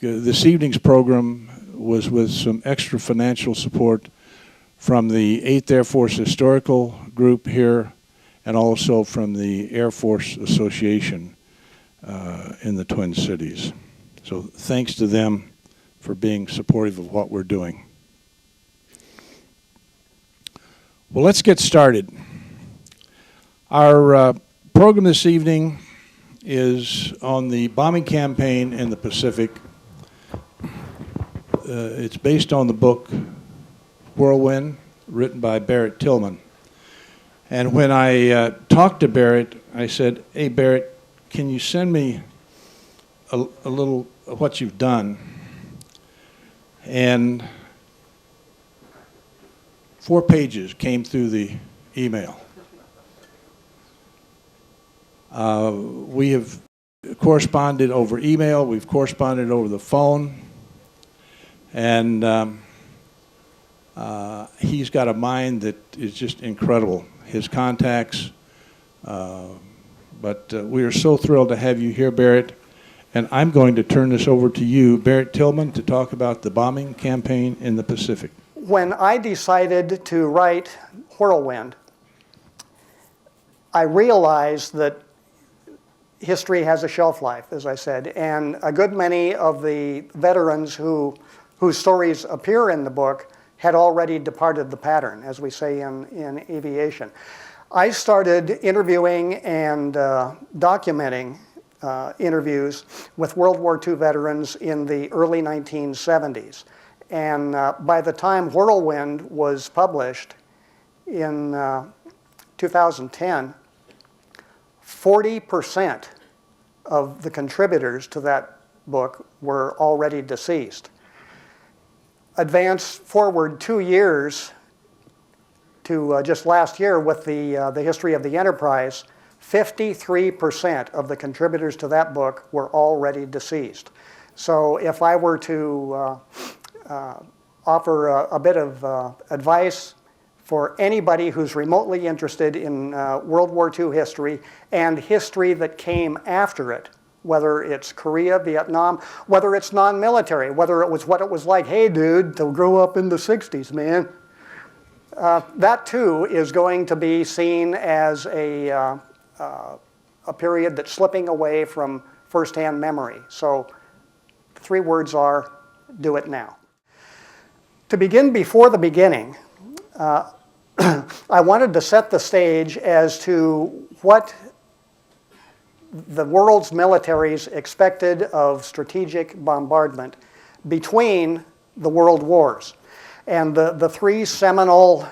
this evening's program was with some extra financial support from the 8th Air Force Historical Group here and also from the Air Force Association in the Twin Cities. So thanks to them for being supportive of what we're doing. Well, let's get started. Our program this evening is on the bombing campaign in the Pacific. It's based on the book Whirlwind, written by Barrett Tillman. And when I talked to Barrett, I said, "Hey, Barrett, can you send me a little of what you've done?" And 4 pages came through the email. We have corresponded over email, we've corresponded over the phone, and he's got a mind that is just incredible. His contacts, but we are so thrilled to have you here, Barrett, and I'm going to turn this over to you, Barrett Tillman, to talk about the bombing campaign in the Pacific. When I decided to write Whirlwind, I realized that history has a shelf life, as I said, and a good many of the veterans whose stories appear in the book had already departed the pattern, as we say in aviation. I started interviewing and documenting interviews with World War II veterans in the early 1970s. And by the time Whirlwind was published in 2010, 40% of the contributors to that book were already deceased. Advance forward 2 years to just last year with the history of the Enterprise, 53% of the contributors to that book were already deceased. So if I were to offer a bit of advice for anybody who's remotely interested in World War II history and history that came after it, whether it's Korea, Vietnam, whether it's non-military, whether it was what it was like, hey dude, to grow up in the 60s, man. That too is going to be seen as a period that's slipping away from firsthand memory. So the 3 words are, do it now. To begin before the beginning, I wanted to set the stage as to what the world's militaries expected of strategic bombardment between the world wars. And the 3 seminal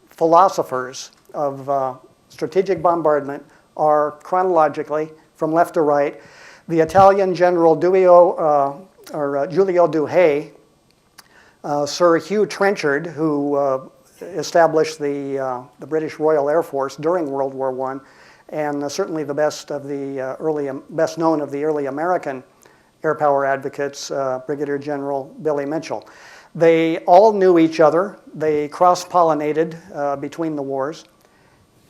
philosophers of strategic bombardment are, chronologically, from left to right, the Italian General Giulio Douhet, Sir Hugh Trenchard, who established the British Royal Air Force during World War I, and certainly the best known of the early American air power advocates, Brigadier General Billy Mitchell. They all knew each other. They cross-pollinated between the wars,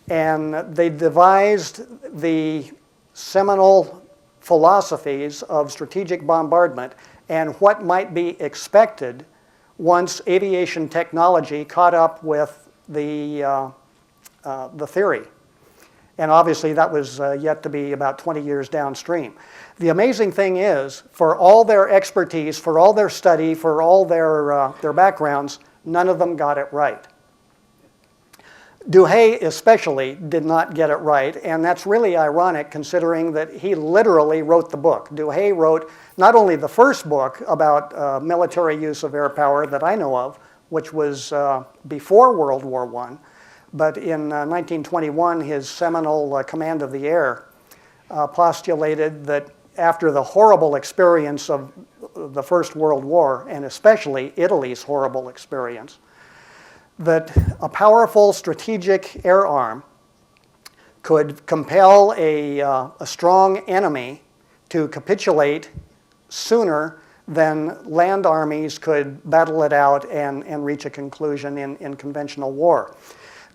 and they devised the seminal philosophies of strategic bombardment and what might be expected once aviation technology caught up with the theory. And obviously that was yet to be about 20 years downstream. The amazing thing is, for all their expertise, for all their study, for all their backgrounds, none of them got it right. Douhet especially did not get it right, and that's really ironic considering that he literally wrote the book. Douhet wrote not only the first book about military use of air power that I know of, which was before World War I, but in 1921 his seminal Command of the Air postulated that after the horrible experience of the First World War, and especially Italy's horrible experience, that a powerful strategic air arm could compel a strong enemy to capitulate sooner than land armies could battle it out and reach a conclusion in conventional war.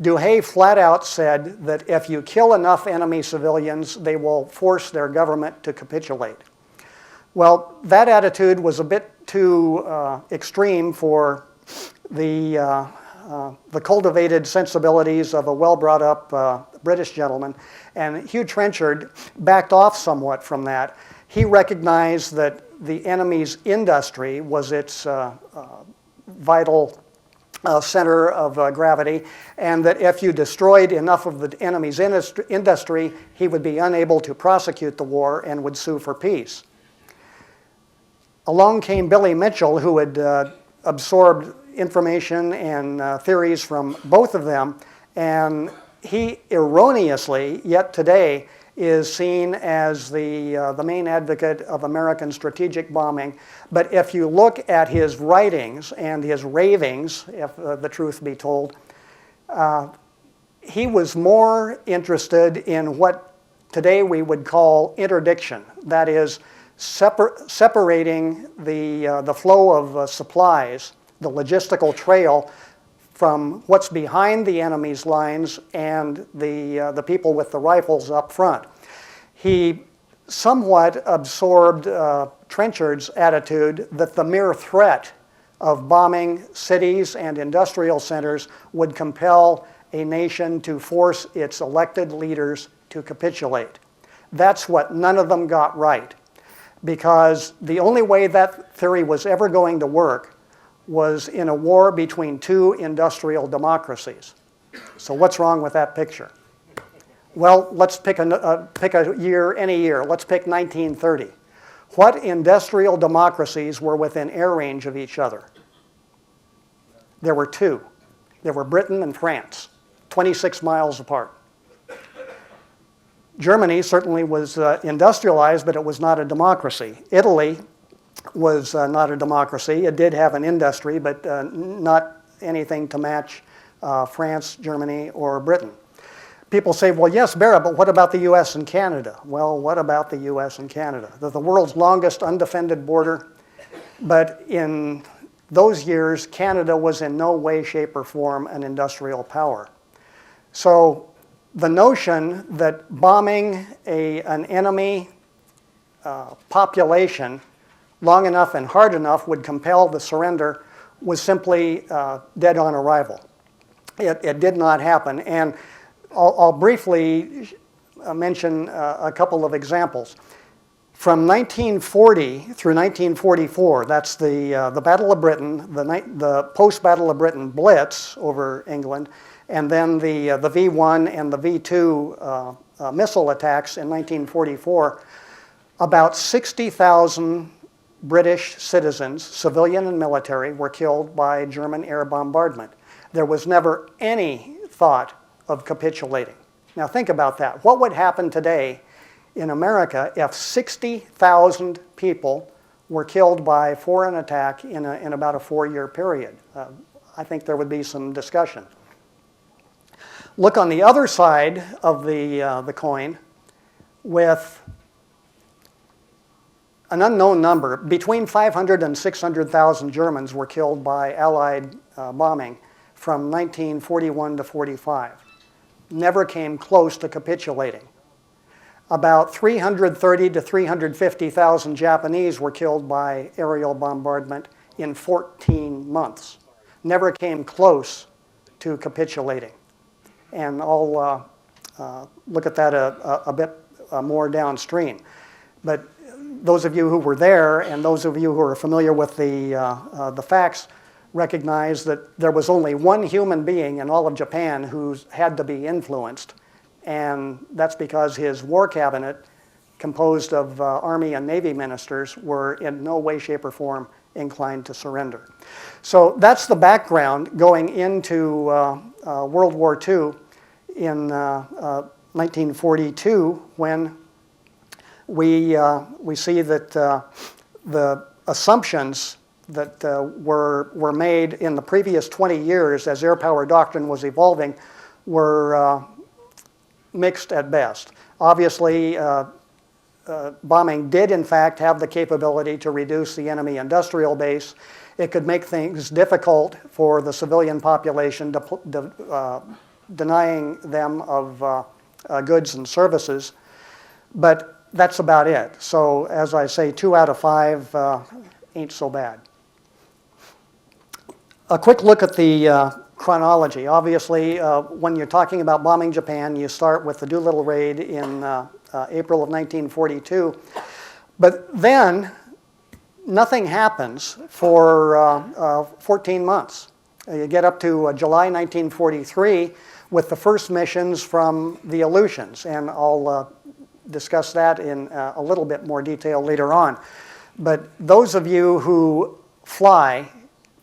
Douhet flat out said that if you kill enough enemy civilians, they will force their government to capitulate. Well, that attitude was a bit too extreme for the cultivated sensibilities of a well-brought-up British gentleman, and Hugh Trenchard backed off somewhat from that. He recognized that the enemy's industry was its vital center of gravity, and that if you destroyed enough of the enemy's industry, he would be unable to prosecute the war and would sue for peace. Along came Billy Mitchell, who had absorbed information and theories from both of them, and he erroneously, yet today, is seen as the main advocate of American strategic bombing. But if you look at his writings and his ravings, if the truth be told, he was more interested in what today we would call interdiction. That is, separating the flow of supplies, the logistical trail, from what's behind the enemy's lines and the people with the rifles up front. He somewhat absorbed Trenchard's attitude that the mere threat of bombing cities and industrial centers would compel a nation to force its elected leaders to capitulate. That's what none of them got right, because the only way that theory was ever going to work was in a war between two industrial democracies. So what's wrong with that picture? Well, let's pick a year, any year. Let's pick 1930. What industrial democracies were within air range of each other? There were two. There were Britain and France, 26 miles apart. Germany certainly was industrialized, but it was not a democracy. Italy was not a democracy. It did have an industry, but not anything to match France, Germany, or Britain. People say, well, yes, Barrett, but what about the US and Canada? Well, what about the US and Canada? They're the world's longest undefended border, but in those years, Canada was in no way, shape, or form an industrial power. So the notion that bombing an enemy population long enough and hard enough would compel the surrender was simply dead on arrival. It did not happen. And I'll briefly mention a couple of examples. From 1940 through 1944, that's the Battle of Britain, the post-Battle of Britain Blitz over England, and then the V1 and the V2 missile attacks in 1944, about 60,000 British citizens, civilian and military, were killed by German air bombardment. There was never any thought of capitulating. Now think about that. What would happen today in America if 60,000 people were killed by foreign attack in about a 4-year period? I think there would be some discussion. Look on the other side of the coin with an unknown number. Between 500 and 600,000 Germans were killed by Allied bombing from 1941 to 45. Never came close to capitulating. About 330 to 350,000 Japanese were killed by aerial bombardment in 14 months. Never came close to capitulating. And I'll look at that a bit more downstream. But those of you who were there and those of you who are familiar with the facts recognize that there was only one human being in all of Japan who had to be influenced, and that's because his war cabinet, composed of Army and Navy ministers, were in no way, shape, or form inclined to surrender. So that's the background going into World War II in 1942, when we see that the assumptions that were made in the previous 20 years as air power doctrine was evolving were mixed at best. Obviously, bombing did in fact have the capability to reduce the enemy industrial base. It could make things difficult for the civilian population, denying them of goods and services. But that's about it. So as I say, 2 out of 5 ain't so bad. A quick look at the chronology. Obviously, when you're talking about bombing Japan, you start with the Doolittle raid in April of 1942. But then nothing happens for 14 months. You get up to July 1943 with the first missions from the Aleutians, and I'll discuss that in a little bit more detail later on. But those of you who fly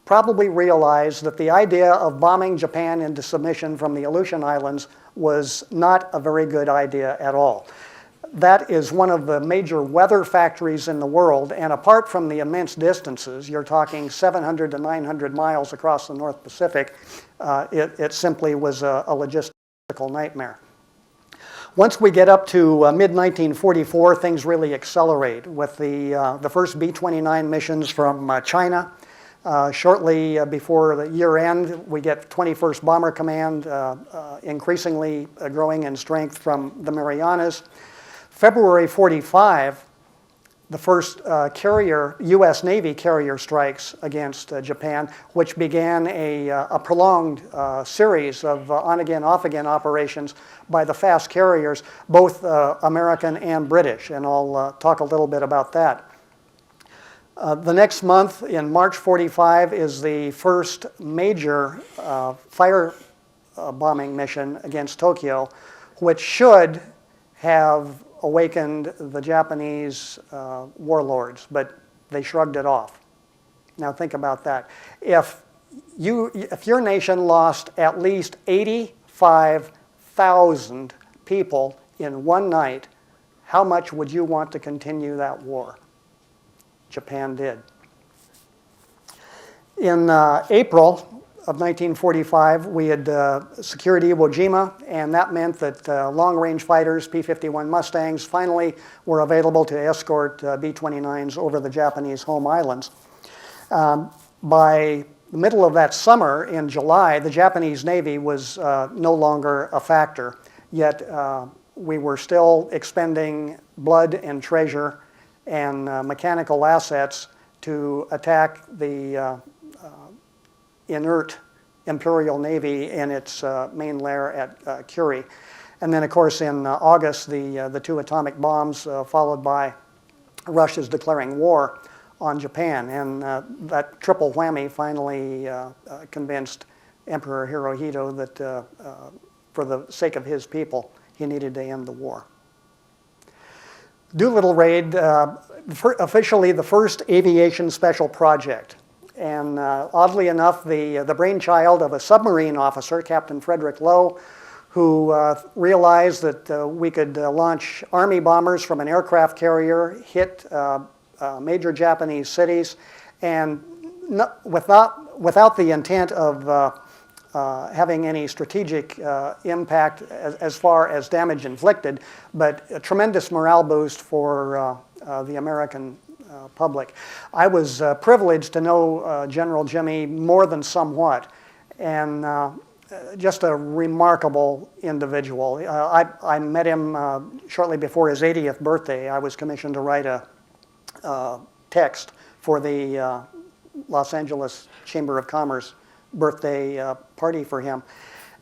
probably realize that the idea of bombing Japan into submission from the Aleutian Islands was not a very good idea at all. That is one of the major weather factories in the world, and apart from the immense distances, you're talking 700 to 900 miles across the North Pacific, it simply was a logistical nightmare. Once we get up to mid-1944, things really accelerate with the first B-29 missions from China. Shortly before the year end, we get 21st Bomber Command, increasingly growing in strength from the Marianas. February 45, the first U.S. Navy carrier strikes against Japan, which began a prolonged series of on-again, off-again operations by the fast carriers, both American and British, and I'll talk a little bit about that. The next month, in March 45, is the first major fire bombing mission against Tokyo, which should have awakened the Japanese warlords, but they shrugged it off. Now think about that. If your nation lost at least 85,000 people in one night, how much would you want to continue that war? Japan did. In April of 1945, we had secured Iwo Jima, and that meant that long-range fighters, P-51 Mustangs, finally were available to escort B-29s over the Japanese home islands. By the middle of that summer, in July, the Japanese Navy was no longer a factor, yet we were still expending blood and treasure and mechanical assets to attack the inert Imperial Navy in its main lair at Curie. And then, of course, in August, the 2 atomic bombs followed by Russia's declaring war on Japan. And that triple whammy finally convinced Emperor Hirohito that for the sake of his people, he needed to end the war. Doolittle raid, officially the first aviation special project. And oddly enough, the brainchild of a submarine officer, Captain Frederick Lowe, who realized that we could launch Army bombers from an aircraft carrier, hit major Japanese cities, and without the intent of having any strategic impact as far as damage inflicted, but a tremendous morale boost for the American public. I was privileged to know General Jimmy more than somewhat, and just a remarkable individual. I met him shortly before his 80th birthday. I was commissioned to write a text for the Los Angeles Chamber of Commerce birthday party for him.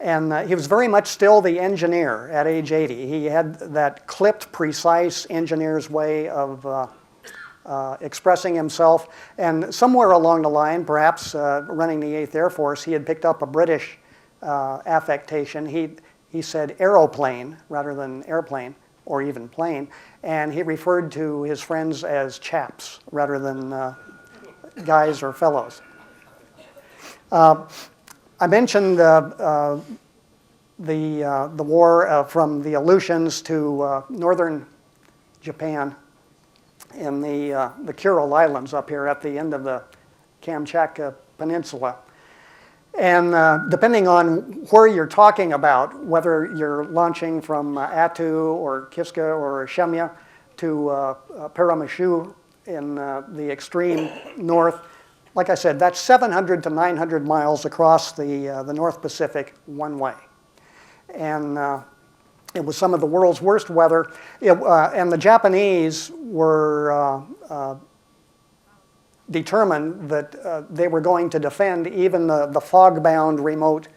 And he was very much still the engineer at age 80. He had that clipped, precise engineer's way of expressing himself. And somewhere along the line, perhaps running the 8th Air Force, he had picked up a British affectation. He said aeroplane rather than airplane or even plane. And he referred to his friends as chaps rather than guys or fellows. I mentioned the war from the Aleutians to northern Japan in the Kuril Islands up here at the end of the Kamchatka Peninsula. And depending on where you're talking about, whether you're launching from Attu or Kiska or Shemya to Paramashu in the extreme north, like I said, that's 700 to 900 miles across the North Pacific one way. And It was some of the world's worst weather, and the Japanese were determined that they were going to defend even the fog-bound remote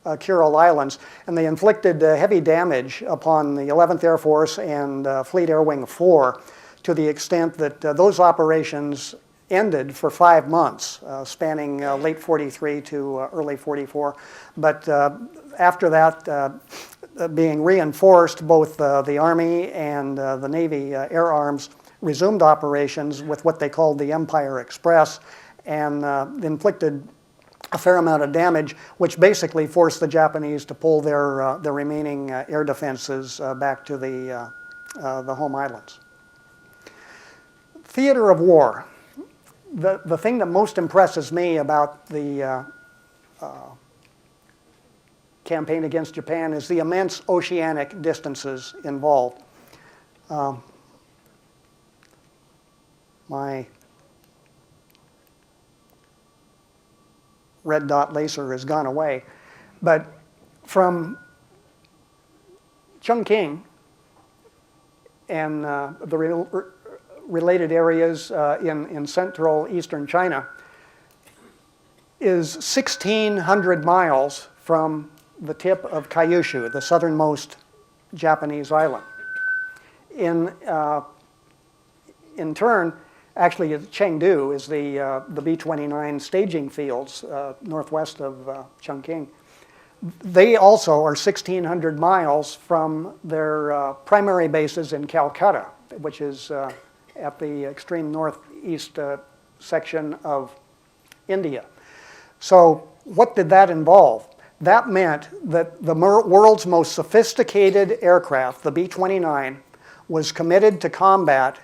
Kuril Islands, and they inflicted heavy damage upon the 11th Air Force and Fleet Air Wing 4 to the extent that those operations ended for 5 months, spanning late 43 to early 44. But after that, being reinforced, both the Army and the Navy Air Arms resumed operations with what they called the Empire Express, and inflicted a fair amount of damage, which basically forced the Japanese to pull their remaining air defenses back to the home islands. Theater of war. The thing that most impresses me about the campaign against Japan is the immense oceanic distances involved. My red dot laser has gone away, but from Chongqing and the related areas in central eastern China is 1,600 miles from the tip of Kyushu, the southernmost Japanese island. In turn, actually, Chengdu is the B-29 staging fields northwest of Chongqing. They also are 1,600 miles from their primary bases in Calcutta, which is at the extreme northeast section of India. So what did that involve? That meant that the world's most sophisticated aircraft, the B-29, was committed to combat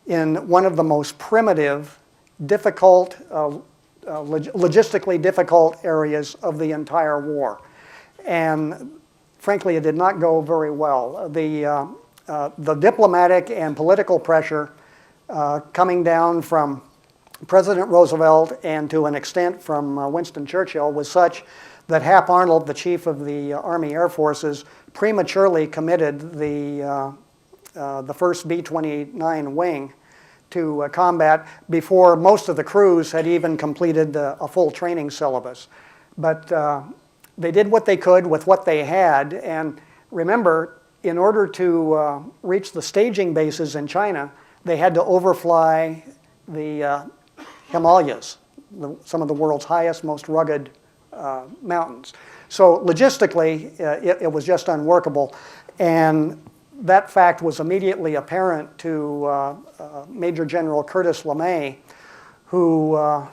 in one of the most primitive, difficult, logistically difficult areas of the entire war. And frankly, it did not go very well. The diplomatic and political pressure coming down from President Roosevelt and to an extent from Winston Churchill was such that Hap Arnold, the chief of the Army Air Forces, prematurely committed the first B-29 wing to combat before most of the crews had even completed a full training syllabus. But they did what they could with what they had, and remember, in order to reach the staging bases in China, they had to overfly the Himalayas, some of the world's highest, most rugged mountains. So logistically, it was just unworkable, and that fact was immediately apparent to Major General Curtis LeMay, who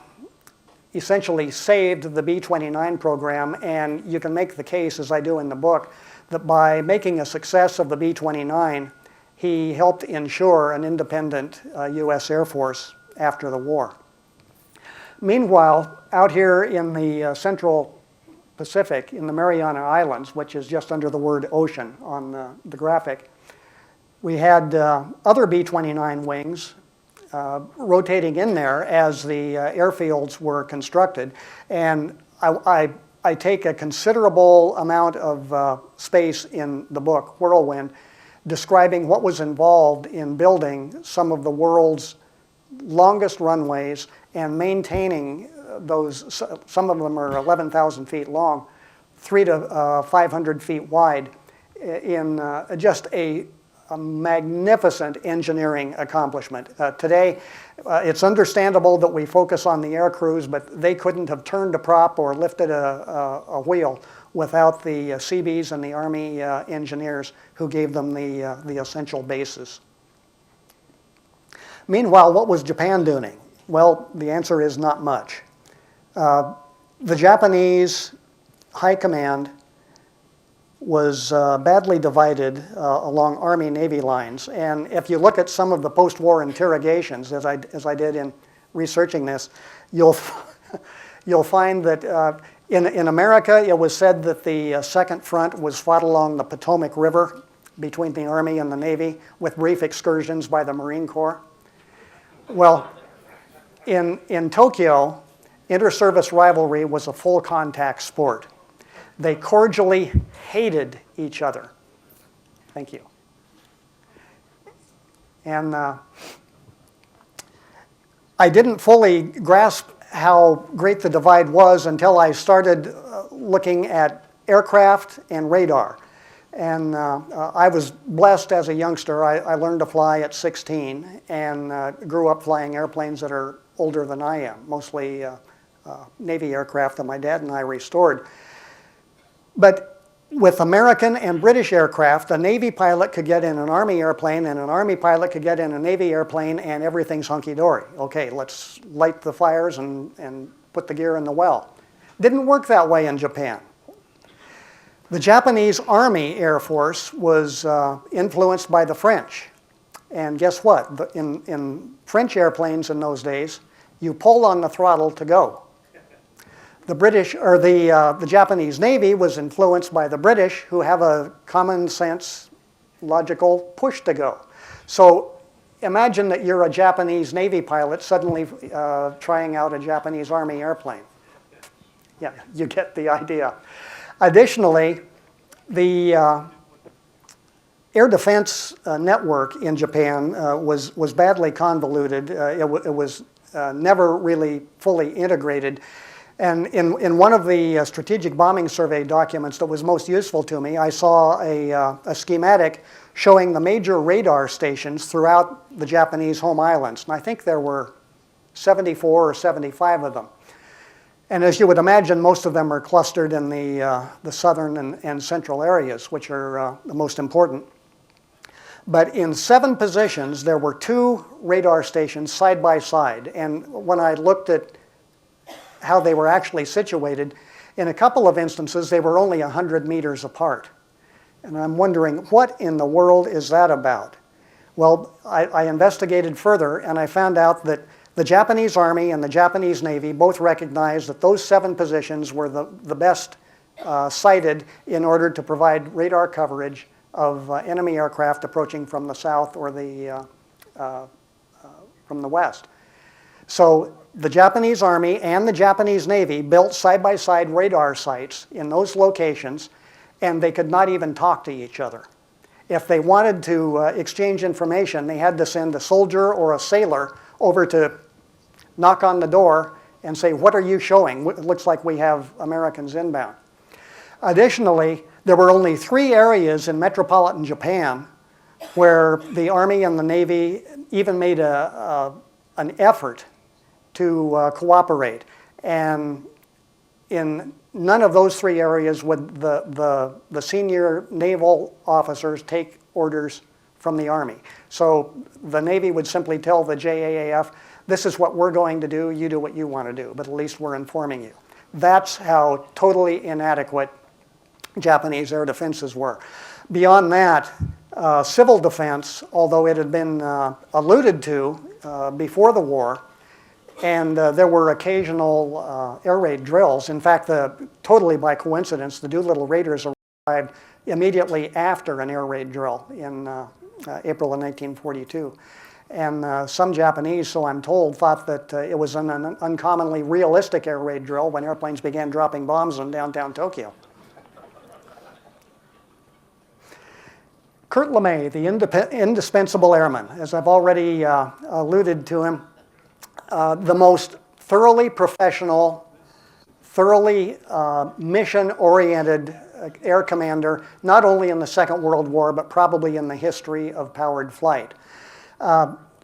essentially saved the B-29 program. And you can make the case, as I do in the book, that by making a success of the B-29, he helped ensure an independent U.S. Air Force after the war. Meanwhile, out here in the central Pacific, in the Mariana Islands, which is just under the word ocean on the graphic, we had other B-29 wings rotating in there as the airfields were constructed. And I take a considerable amount of space in the book, Whirlwind, describing what was involved in building some of the world's longest runways and maintaining those. Some of them are 11,000 feet long, 300 to 500 feet wide, in just a magnificent engineering accomplishment. Today, it's understandable that we focus on the air crews, but they couldn't have turned a prop or lifted a wheel without the Seabees and the Army engineers who gave them the essential basis. Meanwhile, what was Japan doing? Well, the answer is not much. The Japanese high command was badly divided along Army-Navy lines. And if you look at some of the post-war interrogations, as I did in researching this, you'll find that in America, it was said that the Second Front was fought along the Potomac River between the Army and the Navy, with brief excursions by the Marine Corps. Well, in Tokyo, inter-service rivalry was a full contact sport. They cordially hated each other. Thank you. And I didn't fully grasp how great the divide was until I started looking at aircraft and radar. And I was blessed as a youngster. I learned to fly at 16 and grew up flying airplanes that are older than I am, mostly Navy aircraft that my dad and I restored. But with American and British aircraft, a Navy pilot could get in an Army airplane and an Army pilot could get in a Navy airplane and everything's hunky-dory. Okay, let's light the fires and put the gear in the well. Didn't work that way in Japan. The Japanese Army Air Force was influenced by the French. And guess what? In French airplanes in those days, you pull on the throttle to go. The British, or the Japanese Navy was influenced by the British, who have a common sense, logical push to go. So imagine that you're a Japanese Navy pilot suddenly trying out a Japanese Army airplane. Yeah, you get the idea. Additionally, the air defense network in Japan was badly convoluted. It was never really fully integrated. And in one of the strategic bombing survey documents that was most useful to me, I saw a schematic showing the major radar stations throughout the Japanese home islands. And I think there were 74 or 75 of them. And as you would imagine, most of them are clustered in the southern and central areas, which are the most important. But in 7 positions, there were 2 radar stations side by side. And when I looked at how they were actually situated, in a couple of instances, they were only 100 meters apart. And I'm wondering, what in the world is that about? Well, I investigated further, and I found out that the Japanese Army and the Japanese Navy both recognized that those 7 positions were the best sited in order to provide radar coverage of enemy aircraft approaching from the south or from the west. So the Japanese Army and the Japanese Navy built side-by-side radar sites in those locations, and they could not even talk to each other. If they wanted to exchange information, they had to send a soldier or a sailor over to knock on the door and say, "What are you showing? It looks like we have Americans inbound." Additionally, there were only 3 areas in metropolitan Japan where the Army and the Navy even made an effort to cooperate. And in none of those 3 areas would the senior naval officers take orders from the Army. So the Navy would simply tell the JAAF, "This is what we're going to do, you do what you want to do, but at least we're informing you." That's how totally inadequate Japanese air defenses were. Beyond that, civil defense, although it had been alluded to before the war, and there were occasional air raid drills. In fact, totally by coincidence, the Doolittle Raiders arrived immediately after an air raid drill in April of 1942. And some Japanese, so I'm told, thought that it was an uncommonly realistic air raid drill when airplanes began dropping bombs on downtown Tokyo. Kurt LeMay, the indispensable airman, as I've already alluded to him, the most thoroughly professional, thoroughly mission-oriented air commander, not only in the Second World War, but probably in the history of powered flight.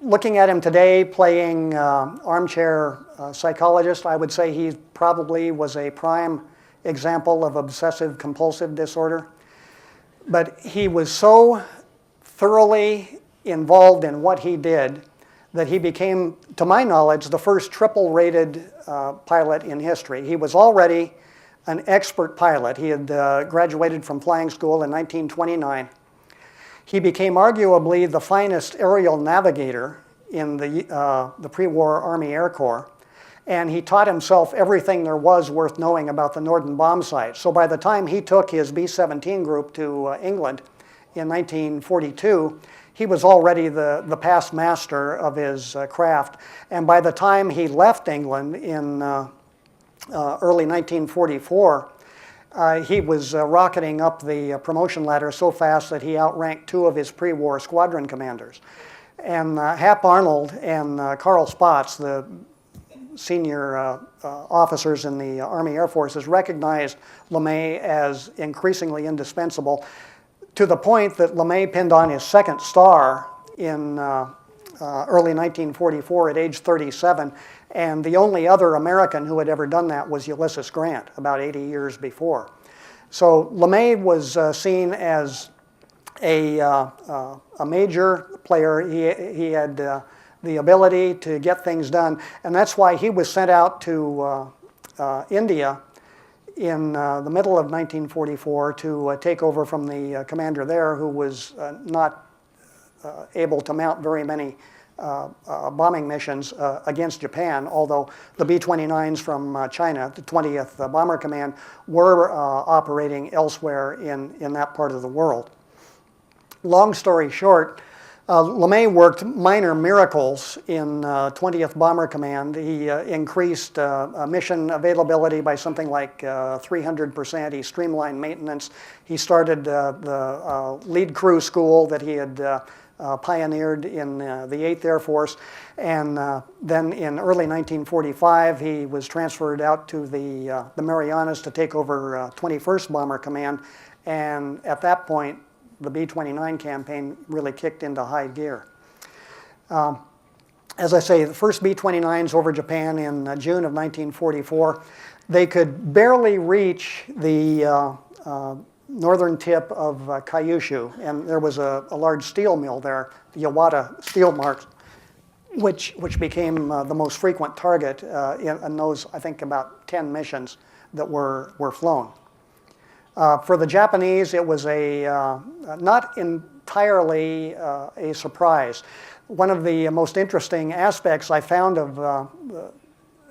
Looking at him today, playing armchair psychologist, I would say he probably was a prime example of obsessive-compulsive disorder. But he was so thoroughly involved in what he did that he became, to my knowledge, the first triple-rated pilot in history. He was already an expert pilot. He had graduated from flying school in 1929. He became arguably the finest aerial navigator in the pre-war Army Air Corps, and he taught himself everything there was worth knowing about the Norden bomb sight. So by the time he took his B-17 group to England in 1942, he was already the past master of his craft. And by the time he left England in early 1944, he was rocketing up the promotion ladder so fast that he outranked two of his pre-war squadron commanders. And Hap Arnold and Carl Spaatz, the senior officers in the Army Air Forces, recognized LeMay as increasingly indispensable, to the point that LeMay pinned on his second star in early 1944 at age 37, and the only other American who had ever done that was Ulysses Grant about 80 years before. So LeMay was seen as a major player. He had the ability to get things done, and that's why he was sent out to India in the middle of 1944 to take over from the commander there, who was not able to mount very many bombing missions against Japan, although the B-29s from China, the 20th Bomber Command, were operating elsewhere in that part of the world. Long story short, LeMay worked minor miracles in 20th Bomber Command. He increased mission availability by something like 300%. He streamlined maintenance. He started the lead crew school that he had pioneered in the 8th Air Force. And then in early 1945, he was transferred out to the Marianas to take over 21st Bomber Command. And at that point, the B-29 campaign really kicked into high gear. As I say, the first B-29s over Japan in June of 1944, they could barely reach the northern tip of Kyushu, and there was a large steel mill there, the Yawata Steel Marks, which became the most frequent target in those, I think, about 10 missions that were flown. For the Japanese, it was not entirely a surprise. One of the most interesting aspects I found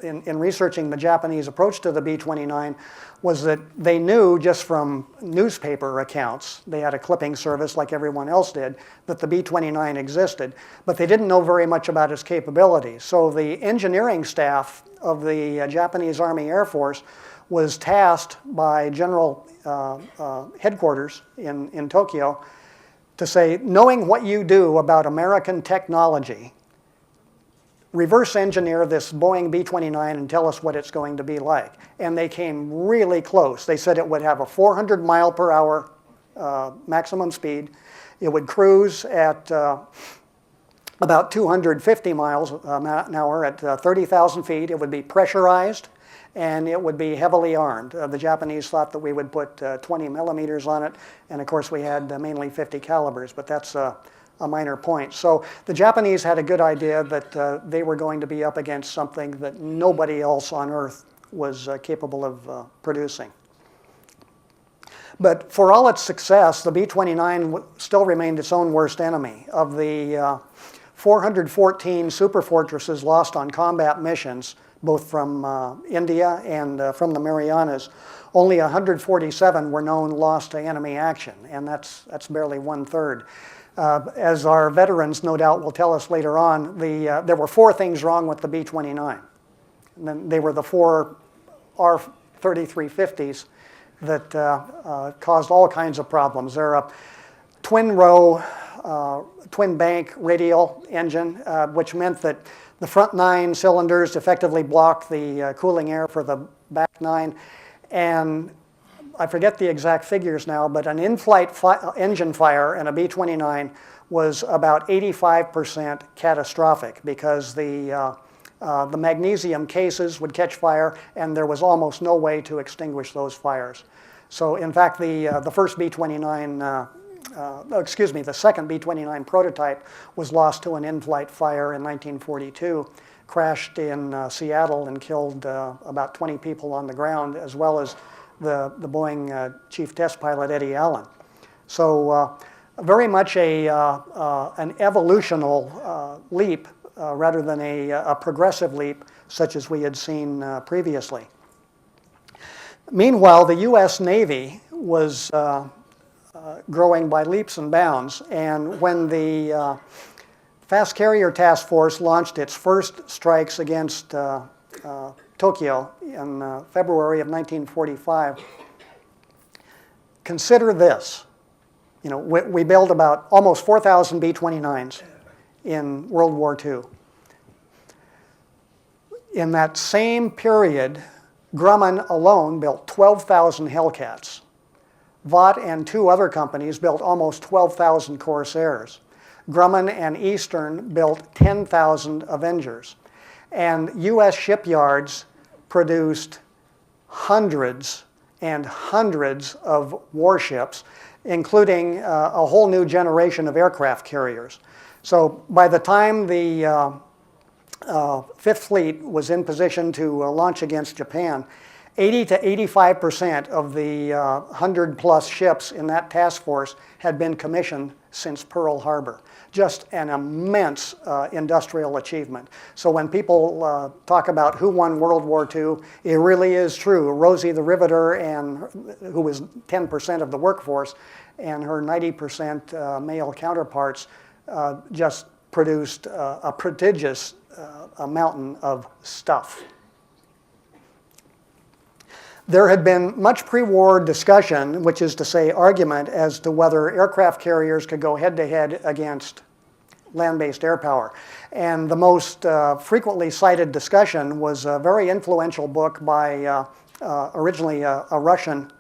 in researching the Japanese approach to the B-29 was that they knew just from newspaper accounts, they had a clipping service like everyone else did, that the B-29 existed, but they didn't know very much about its capabilities. So the engineering staff of the Japanese Army Air Force was tasked by General headquarters in Tokyo to say, knowing what you do about American technology, reverse engineer this Boeing B-29 and tell us what it's going to be like. And they came really close. They said it would have a 400 mile per hour maximum speed. It would cruise at about 250 miles an hour at 30,000 feet. It would be pressurized, and it would be heavily armed. The Japanese thought that we would put 20 millimeters on it, and of course we had mainly 50 calibers, but that's a minor point. So the Japanese had a good idea that they were going to be up against something that nobody else on Earth was capable of producing. But for all its success, the B-29 still remained its own worst enemy. Of the 414 superfortresses lost on combat missions, both from India and from the Marianas, only 147 were known lost to enemy action, and that's barely 1/3. As our veterans no doubt will tell us later on, there were 4 things wrong with the B-29. And then they were the 4 R-3350s that caused all kinds of problems. They're a twin-row, twin-bank radial engine, which meant that the front 9 cylinders effectively blocked the cooling air for the back 9. And I forget the exact figures now, but an in-flight engine fire in a B-29 was about 85% catastrophic, because the magnesium cases would catch fire, and there was almost no way to extinguish those fires. So in fact, the first B-29, the second B-29 prototype was lost to an in-flight fire in 1942, crashed in Seattle and killed about 20 people on the ground, as well as the Boeing chief test pilot, Eddie Allen. So very much an evolutional leap rather than a progressive leap such as we had seen previously. Meanwhile, the U.S. Navy was growing by leaps and bounds, and when the Fast Carrier Task Force launched its first strikes against Tokyo in February of 1945, consider this. You know, we built about almost 4,000 B-29s in World War II. In that same period, Grumman alone built 12,000 Hellcats. Vought and two other companies built almost 12,000 Corsairs. Grumman and Eastern built 10,000 Avengers. And US shipyards produced hundreds and hundreds of warships, including a whole new generation of aircraft carriers. So by the time the Fifth Fleet was in position to launch against Japan, 80 to 85% of the 100-plus ships in that task force had been commissioned since Pearl Harbor. Just an immense industrial achievement. So when people talk about who won World War II, it really is true. Rosie the Riveter, who was 10% of the workforce, and her 90% male counterparts just produced a prodigious mountain of stuff. There had been much pre-war discussion, which is to say argument, as to whether aircraft carriers could go head-to-head against land-based air power. And the most frequently cited discussion was a very influential book by originally a Russian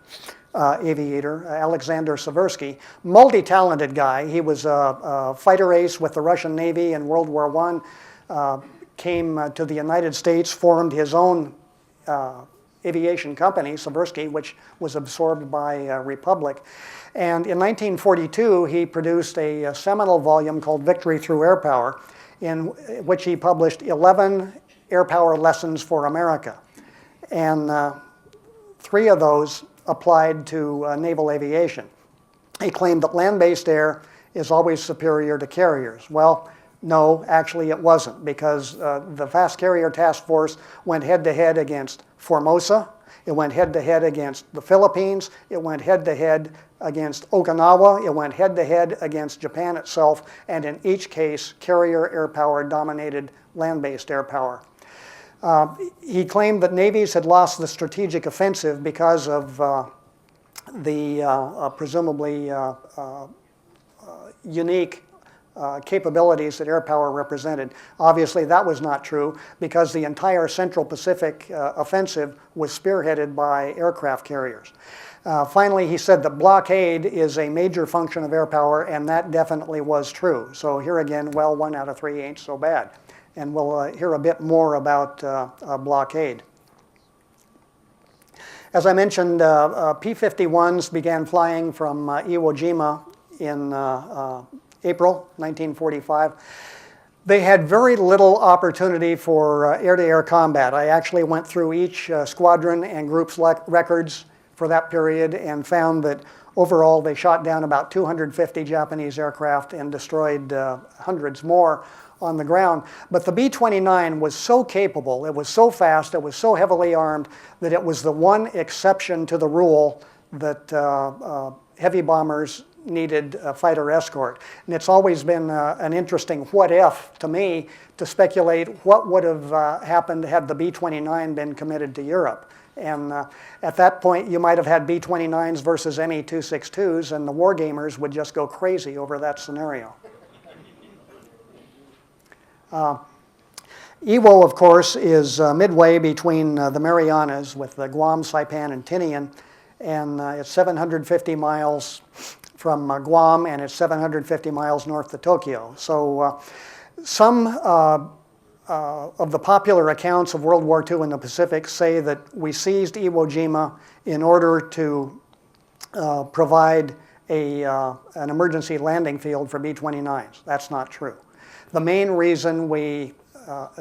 aviator, Alexander Seversky, multi-talented guy. He was a fighter ace with the Russian Navy in World War I, came to the United States, formed his own aviation company, Seversky, which was absorbed by Republic. And in 1942, he produced a seminal volume called Victory Through Air Power, in which he published 11 air power lessons for America. And 3 of those applied to naval aviation. He claimed that land-based air is always superior to carriers. Well, no, actually it wasn't, because the Fast Carrier Task Force went head-to-head against Formosa, it went head-to-head against the Philippines, it went head-to-head against Okinawa, it went head-to-head against Japan itself, and in each case, carrier air power dominated land-based air power. He claimed that navies had lost the strategic offensive because of the presumably unique capabilities that air power represented. Obviously, that was not true because the entire Central Pacific offensive was spearheaded by aircraft carriers. Finally, he said that blockade is a major function of air power, and that definitely was true. So here again, well, 1 out of 3 ain't so bad. And we'll hear a bit more about blockade. As I mentioned, P-51s began flying from Iwo Jima in April 1945. They had very little opportunity for air-to-air combat. I actually went through each squadron and group's records for that period and found that overall they shot down about 250 Japanese aircraft and destroyed hundreds more on the ground. But the B-29 was so capable, it was so fast, it was so heavily armed that it was the one exception to the rule that heavy bombers needed a fighter escort. And it's always been an interesting what if to me to speculate what would have happened had the B-29 been committed to Europe. And at that point, you might have had B-29s versus Me-262s, and the wargamers would just go crazy over that scenario. Iwo, of course, is midway between the Marianas with the Guam, Saipan, and Tinian, and it's 750 miles from Guam, and it's 750 miles north of Tokyo. So some of the popular accounts of World War II in the Pacific say that we seized Iwo Jima in order to provide an emergency landing field for B-29s. That's not true. The main reason we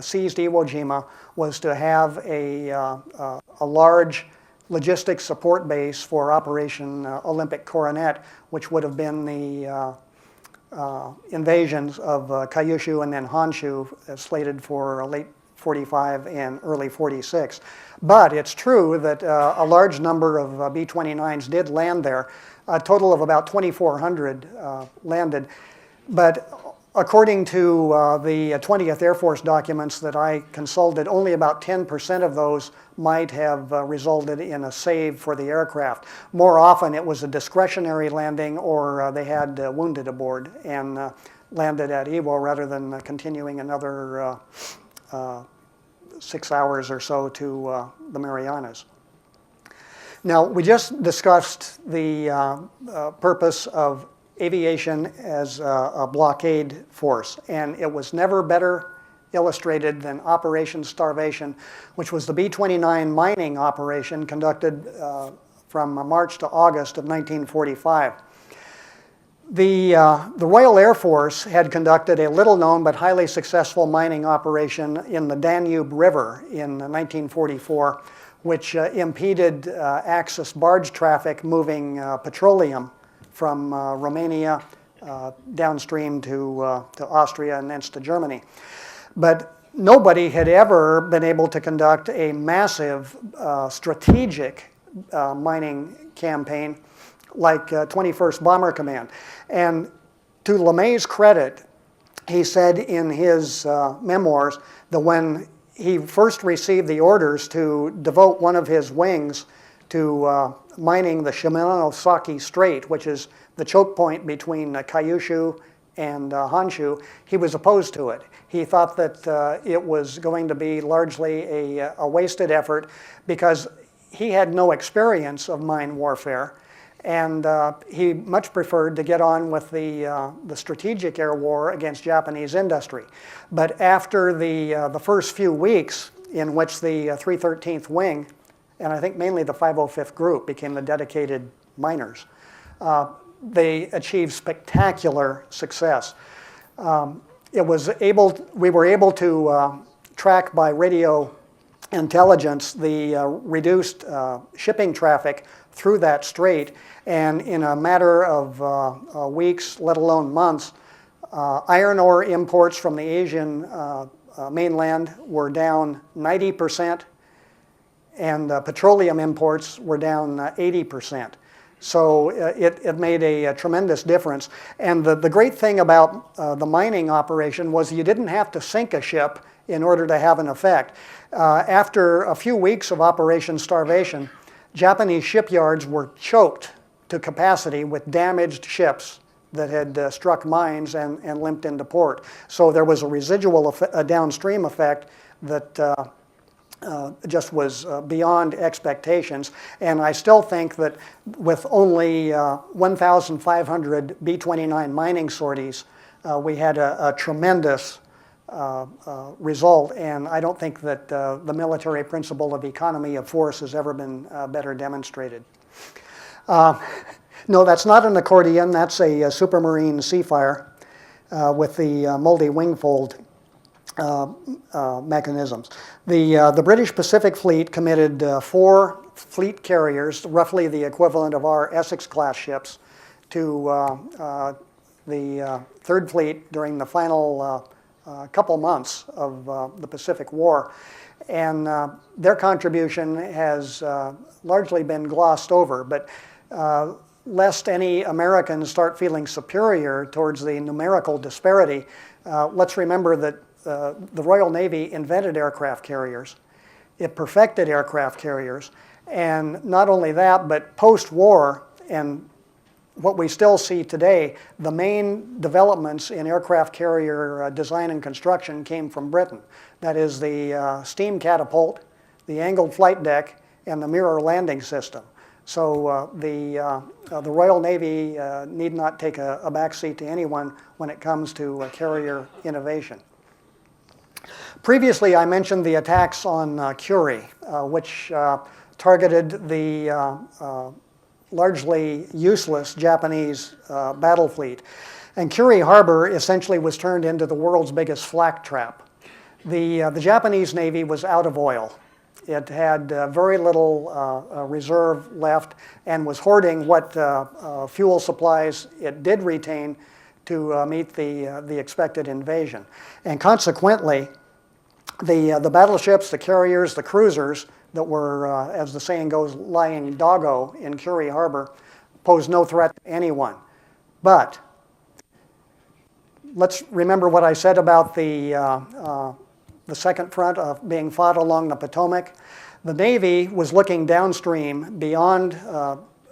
seized Iwo Jima was to have a large logistics support base for Operation Olympic Coronet, which would have been the invasions of Kyushu and then Honshu, slated for late 45 and early 46. But it's true that a large number of B-29s did land there. A total of about 2,400 landed. But According to the 20th Air Force documents that I consulted, only about 10% of those might have resulted in a save for the aircraft. More often it was a discretionary landing, or they had wounded aboard and landed at Iwo rather than continuing another 6 hours or so to the Marianas. Now, we just discussed the purpose of aviation as a blockade force, and it was never better illustrated than Operation Starvation, which was the B-29 mining operation conducted from March to August of 1945. The Royal Air Force had conducted a little-known but highly successful mining operation in the Danube River in 1944, which impeded Axis barge traffic moving petroleum from Romania downstream to Austria and thence to Germany. But nobody had ever been able to conduct a massive strategic mining campaign like 21st Bomber Command. And to LeMay's credit, he said in his memoirs that when he first received the orders to devote one of his wings to mining the Shimonoseki Strait, which is the choke point between Kyushu and Honshu, he was opposed to it. He thought that it was going to be largely a wasted effort because he had no experience of mine warfare, and he much preferred to get on with the strategic air war against Japanese industry. But after the first few weeks in which the 313th Wing, and I think mainly the 505th Group, became the dedicated miners, they achieved spectacular success. We were able to track by radio intelligence the reduced shipping traffic through that strait, and in a matter of weeks, let alone months, iron ore imports from the Asian mainland were down 90%, and petroleum imports were down 80%. So it made a tremendous difference. And the great thing about the mining operation was you didn't have to sink a ship in order to have an effect. After a few weeks of Operation Starvation, Japanese shipyards were choked to capacity with damaged ships that had struck mines and limped into port. So there was a residual downstream effect that just was beyond expectations. And I still think that with only 1,500 B-29 mining sorties, we had a tremendous result. And I don't think that the military principle of economy of force has ever been better demonstrated. No, that's not an accordion. That's a Supermarine Seafire with the multi-wingfold mechanisms. The British Pacific Fleet committed 4 fleet carriers, roughly the equivalent of our Essex-class ships, to the Third Fleet during the final couple months of the Pacific War. And their contribution has largely been glossed over, but lest any Americans start feeling superior towards the numerical disparity, let's remember that the Royal Navy invented aircraft carriers. It perfected aircraft carriers. And not only that, but post-war, and what we still see today, the main developments in aircraft carrier design and construction came from Britain. That is the steam catapult, the angled flight deck, and the mirror landing system. So the Royal Navy need not take a backseat to anyone when it comes to carrier innovation. Previously, I mentioned the attacks on Curie, which targeted the largely useless Japanese battle fleet. And Curie Harbor essentially was turned into the world's biggest flak trap. The Japanese Navy was out of oil. It had very little reserve left and was hoarding what fuel supplies it did retain to meet the expected invasion. And consequently, the battleships, the carriers, the cruisers that were, as the saying goes, lying doggo in Curie Harbor, posed no threat to anyone. But let's remember what I said about the second front of being fought along the Potomac. The Navy was looking downstream beyond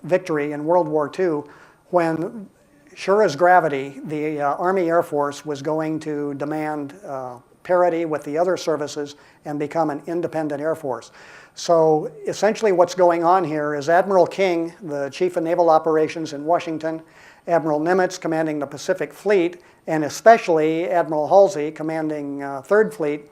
victory in World War II when, sure as gravity, the Army Air Force was going to demand parity with the other services and become an independent Air Force. So essentially what's going on here is Admiral King, the Chief of Naval Operations in Washington, Admiral Nimitz commanding the Pacific Fleet, and especially Admiral Halsey commanding 3rd Fleet,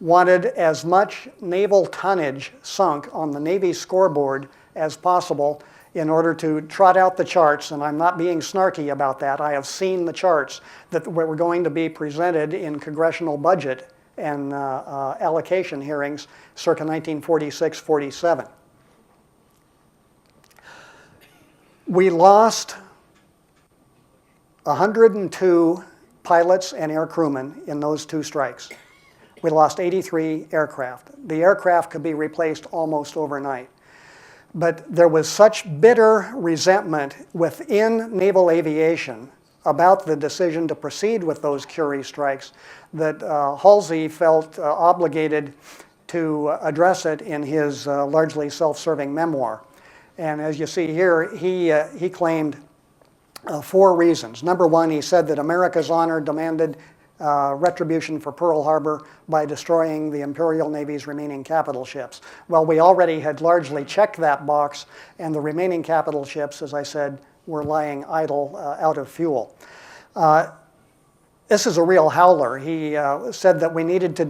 wanted as much naval tonnage sunk on the Navy scoreboard as possible in order to trot out the charts, and I'm not being snarky about that. I have seen the charts that were going to be presented in congressional budget and allocation hearings circa 1946-47. We lost 102 pilots and air crewmen in those 2 strikes. We lost 83 aircraft. The aircraft could be replaced almost overnight. But there was such bitter resentment within naval aviation about the decision to proceed with those Curie strikes that Halsey felt obligated to address it in his largely self-serving memoir. And as you see here, he claimed 4 reasons. Number 1, he said that America's honor demanded retribution for Pearl Harbor by destroying the Imperial Navy's remaining capital ships. Well, we already had largely checked that box, and the remaining capital ships, as I said, were lying idle out of fuel. This is a real howler. He said that we needed to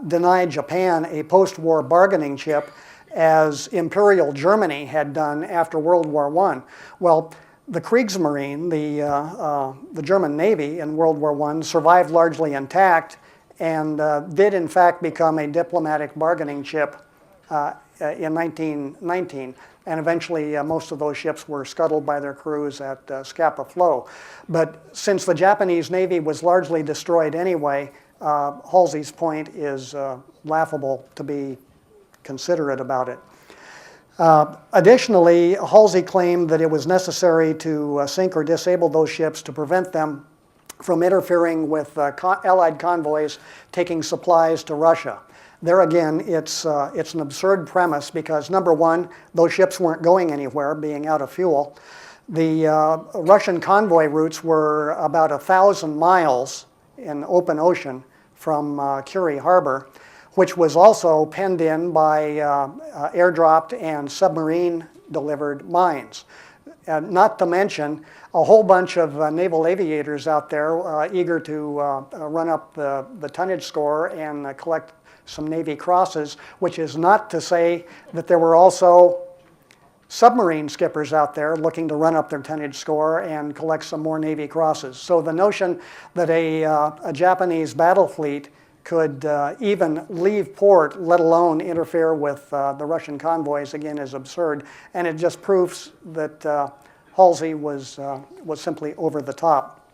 deny Japan a post-war bargaining chip as Imperial Germany had done after World War I. Well, the Kriegsmarine, the German Navy in World War I, survived largely intact and did in fact become a diplomatic bargaining chip in 1919. And eventually most of those ships were scuttled by their crews at Scapa Flow. But since the Japanese Navy was largely destroyed anyway, Halsey's point is laughable to be considerate about it. Additionally, Halsey claimed that it was necessary to sink or disable those ships to prevent them from interfering with Allied convoys taking supplies to Russia. There again, it's an absurd premise because number 1, those ships weren't going anywhere, being out of fuel. The Russian convoy routes were about 1,000 miles in open ocean from Curie Harbor, which was also penned in by airdropped and submarine-delivered mines. Not to mention a whole bunch of naval aviators out there eager to run up the tonnage score and collect some Navy crosses, which is not to say that there were also submarine skippers out there looking to run up their tonnage score and collect some more Navy crosses. So the notion that a Japanese battle fleet could even leave port, let alone interfere with the Russian convoys, again, is absurd. And it just proves that Halsey was simply over the top.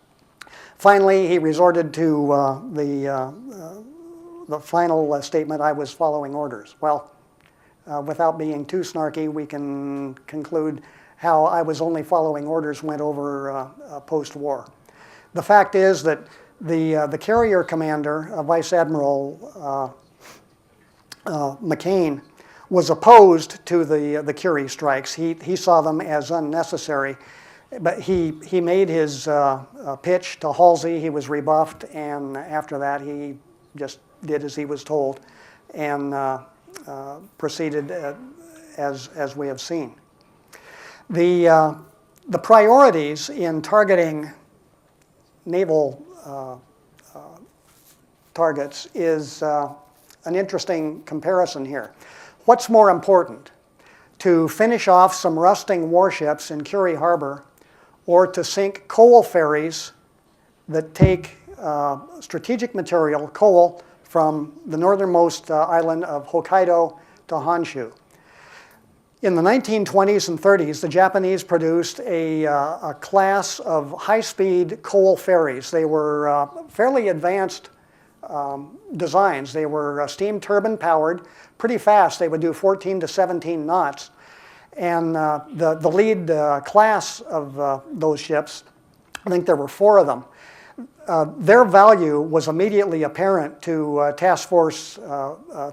Finally, he resorted to the final statement, I was following orders. Well, without being too snarky, we can conclude how I was only following orders went over post-war. The fact is that the carrier commander, Vice Admiral McCain, was opposed to the Curie strikes. He saw them as unnecessary, but he made his pitch to Halsey. He was rebuffed, and after that he just did as he was told and proceeded as we have seen. The priorities in targeting naval targets is an interesting comparison here. What's more important, to finish off some rusting warships in Curie Harbor or to sink coal ferries that take strategic material, coal, from the northernmost island of Hokkaido to Honshu? In the 1920s and 30s, the Japanese produced a class of high-speed coal ferries. They were fairly advanced designs. They were steam turbine powered, pretty fast. They would do 14 to 17 knots. And the lead class of those ships, I think there were 4 of them, their value was immediately apparent to Task Force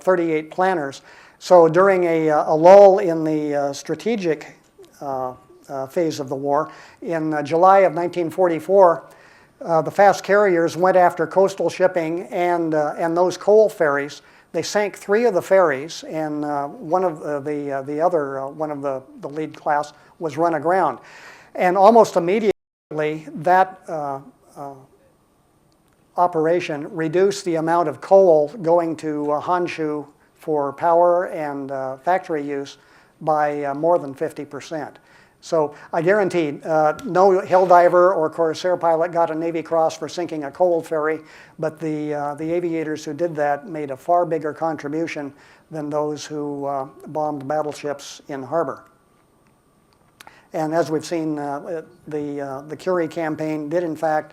38 planners. So during a lull in the strategic phase of the war, in July of 1944, the fast carriers went after coastal shipping and those coal ferries. They sank 3 of the ferries, and one of the lead class was run aground. And almost immediately, that operation reduced the amount of coal going to Honshu for power and factory use by more than 50%. So I guarantee no hill diver or Corsair pilot got a Navy Cross for sinking a coal ferry, but the aviators who did that made a far bigger contribution than those who bombed battleships in harbor. And as we've seen, the Curie campaign did in fact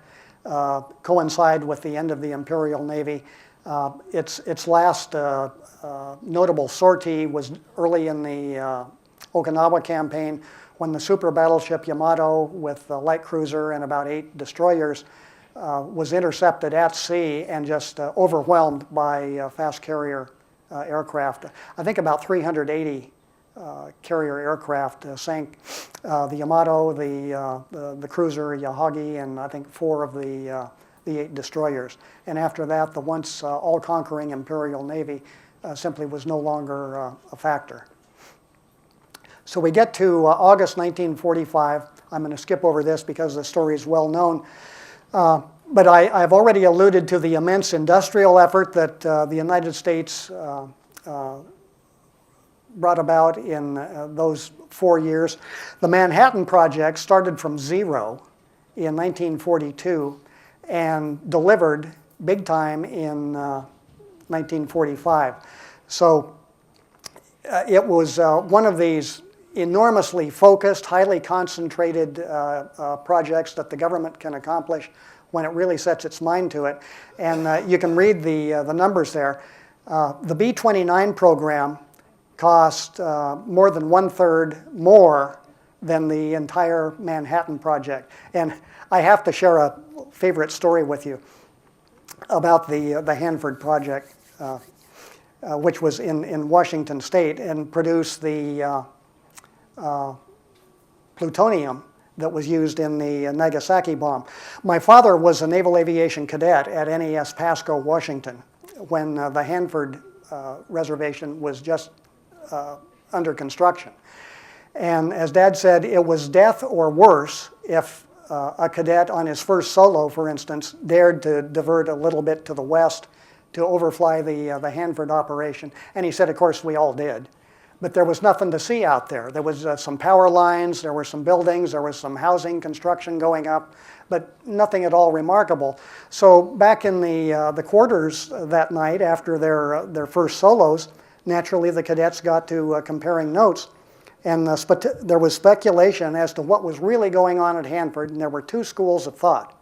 coincide with the end of the Imperial Navy. Its last notable sortie was early in the Okinawa campaign, when the super battleship Yamato with a light cruiser and about 8 destroyers was intercepted at sea and just overwhelmed by fast carrier aircraft. I think about 380 carrier aircraft sank. The Yamato, the cruiser Yahagi, and I think 4 of the 8 destroyers. And after that, the once all-conquering Imperial Navy simply was no longer a factor. So we get to August 1945. I'm going to skip over this because the story is well known. But I've already alluded to the immense industrial effort that the United States brought about in those 4 years. The Manhattan Project started from 0 in 1942 and delivered big time in 1945. So it was one of these enormously focused, highly concentrated projects that the government can accomplish when it really sets its mind to it. And you can read the numbers there. The B-29 program cost more than 1/3 more than the entire Manhattan Project. And I have to share a favorite story with you about the Hanford Project, which was in Washington State and produced the plutonium that was used in the Nagasaki bomb. My father was a naval aviation cadet at NAS Pasco, Washington, when the Hanford reservation was just under construction. And as Dad said, it was death or worse if a cadet on his first solo, for instance, dared to divert a little bit to the west to overfly the Hanford operation. And he said, of course, we all did. But there was nothing to see out there. There was some power lines, there were some buildings, there was some housing construction going up, but nothing at all remarkable. So back in the quarters that night after their first solos, naturally the cadets got to comparing notes. And there was speculation as to what was really going on at Hanford, and there were 2 schools of thought.